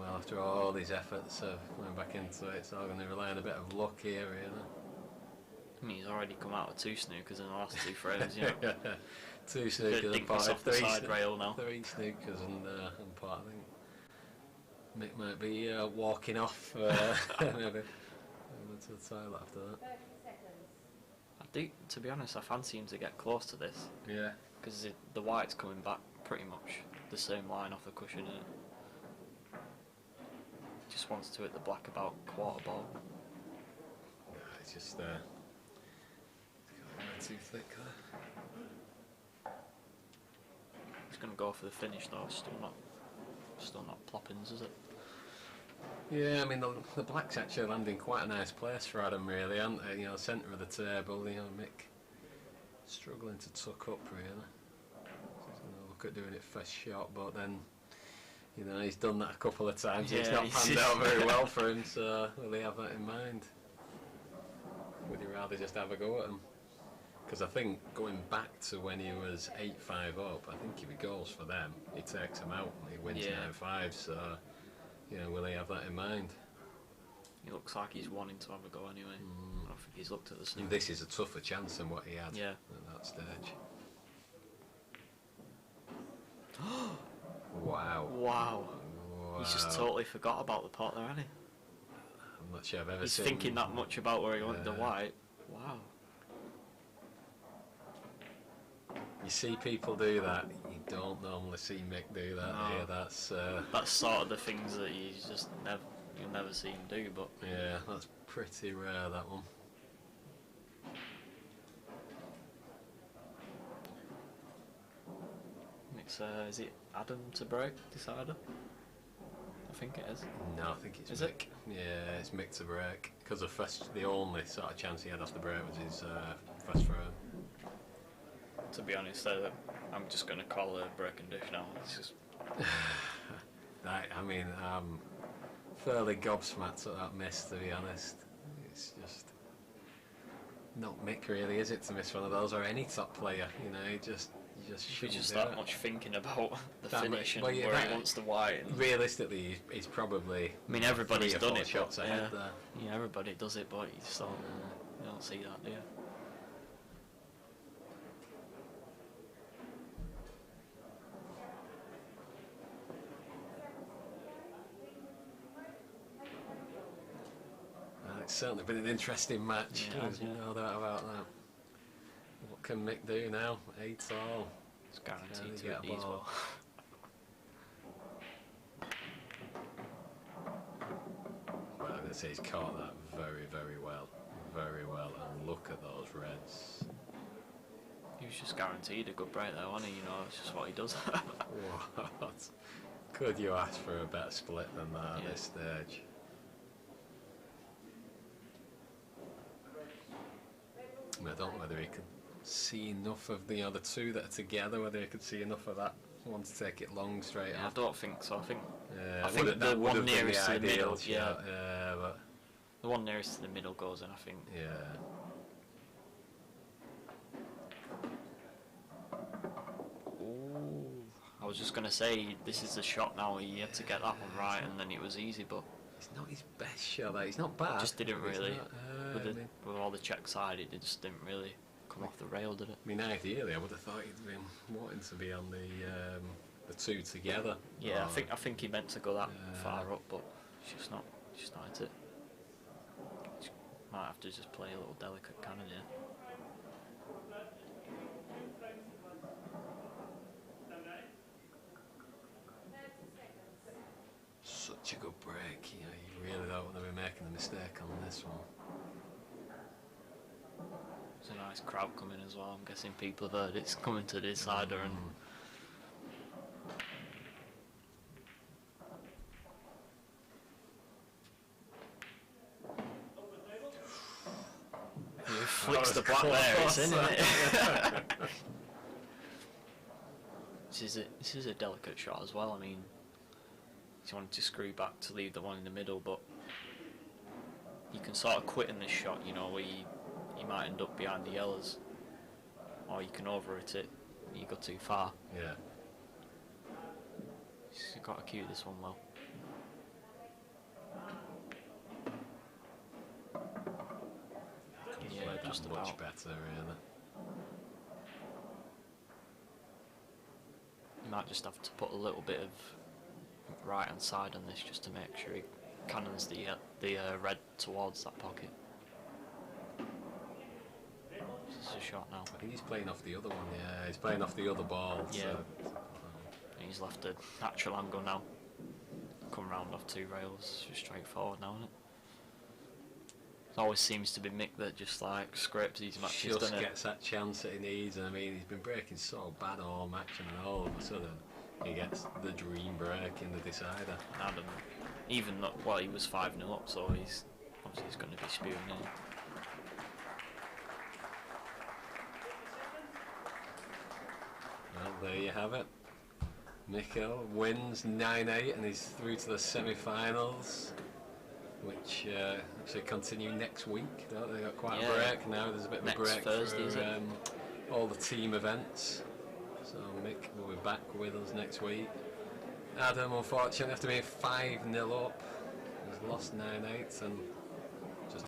well, after all these efforts of going back into it, it's all going to rely on a bit of luck here, really. I mean, he's already come out with 2 snookers in the last 2 frames, you know. 2 snookers and Dink pot, this off the side rail now. 3 snookers and pot. I think Mick might be walking off maybe over to the toilet after that. I do, to be honest, I fancy him to get close to this, Yeah. because the white's coming back pretty much the same line off the cushion, and just wants to hit the black about quarter ball. It's just too thick there. He's going to go for the finish though. Still not ploppings, is it? Yeah, I mean the black's actually landing quite a nice place for Adam, really, aren't they? You know, centre of the table. You know, Mick struggling to tuck up, really. He's going to look at doing it first shot, but then, you know, he's done that a couple of times. Yeah, It's not panned out very well for him. So will he have that in mind? Would he rather just have a go at him? Because I think going back to when he was 8-5 up, I think if he goes for them, he takes them out and he wins 9-5. So, you know, will he have that in mind? He looks like he's wanting to have a go anyway. I don't think he's looked at the And snooker. this is a tougher chance than what he had Yeah. at that stage. Wow. Wow. He's just totally forgot about the pot there, hasn't he? I'm not sure I've ever He's seen. thinking that much about where he wanted the Yeah. white. Wow. You see people do that. You don't normally see Mick do that. No. Yeah, that's That's sort of the things that you'll never see him do, but yeah, that's pretty rare, that one. it's is it Adam to break decider? I think it is. No, I think it's Is Mick. it? Yeah, it's Mick to break, because the only sort of chance he had off the break was his first throw. To be honest, I'm just going to call it a break and dish now. It's just I mean, I'm fairly gobsmacked at that miss, to be honest. It's just not Mick, really, is it, to miss one of those, or any top player? You know, you just shouldn't just do that it. much thinking about the That finish and much- well, yeah, where that- he wants the white. And Realistically, he's probably. I mean, everybody's 3 or done 4 it. shots but, ahead yeah, there. yeah, everybody does it, but you don't see that, do you? It's certainly been an interesting match. Yeah, it has, There's no doubt about that. What can Mick do now? 8 all. It's guaranteed Can to he hit get a these ball? Well, I'm going to say he's caught that very, very well. Very well. And look at those reds. He was just guaranteed a good break there, wasn't he? You know, it's just what he does. What? Could you ask for a better split than that at Yeah. this stage? I mean, I don't know whether he could see enough of the other two that are together, whether he could see enough of that one to take it long straight Yeah, I off. don't think so. I think Yeah, I think that the would one have been nearest to the ideal middle, shot, yeah, but the one nearest to the middle goes in. I think. yeah. Ooh. I was just gonna say this is the shot now. He had to get that one right, and then it was easy, but It's not his best shot. He's not bad. just didn't but it's really. not, With, I the, mean, with all the check side, it just didn't really come off the rail, did it? I mean, ideally, I would have thought he'd been wanting to be on the two together. Yeah, Or- I think he meant to go that Yeah. far up, but she's not hit it. She might have to just play a little delicate cannon here. Such a good break. You know, you really don't want to be making a mistake on this one. There's a nice crowd coming as well. I'm guessing people have heard it's coming to this side, and he flicks the black there, isn't it? This is a delicate shot as well. I mean, he wanted to screw back to leave the one in the middle, but you can sort of quit in this shot, you know, where you might end up behind the yellers, or you can overhit it. You go too far. Yeah. You've got to cue this one well. Could Yeah, play that just much about. better, really. You might just have to put a little bit of right hand side on this just to make sure he cannons the red towards that pocket. This is a shot now. I think he's playing off the other one. Yeah, he's playing off the other ball. Yeah. So, He's left a natural angle now. Come round off two rails, just straight forward now, isn't it? It always seems to be Mick that just like scrapes these matches, just doesn't it? gets that chance that he needs. And I mean, he's been breaking so bad all match, and then all of a sudden he gets the dream break in the decider. Adam, even though, well, he was 5-0 up, so he's obviously going to be spewing in. Well, there you have it. Mikkel wins 9-8 and he's through to the semi-finals, which actually continue next week. Don't they? Got quite Yeah. a break now. There's a bit of a Next break Thursday, is for it? all the team events. So Mick will be back with us next week. Adam, unfortunately, after being 5-0 up, has lost 9-8 and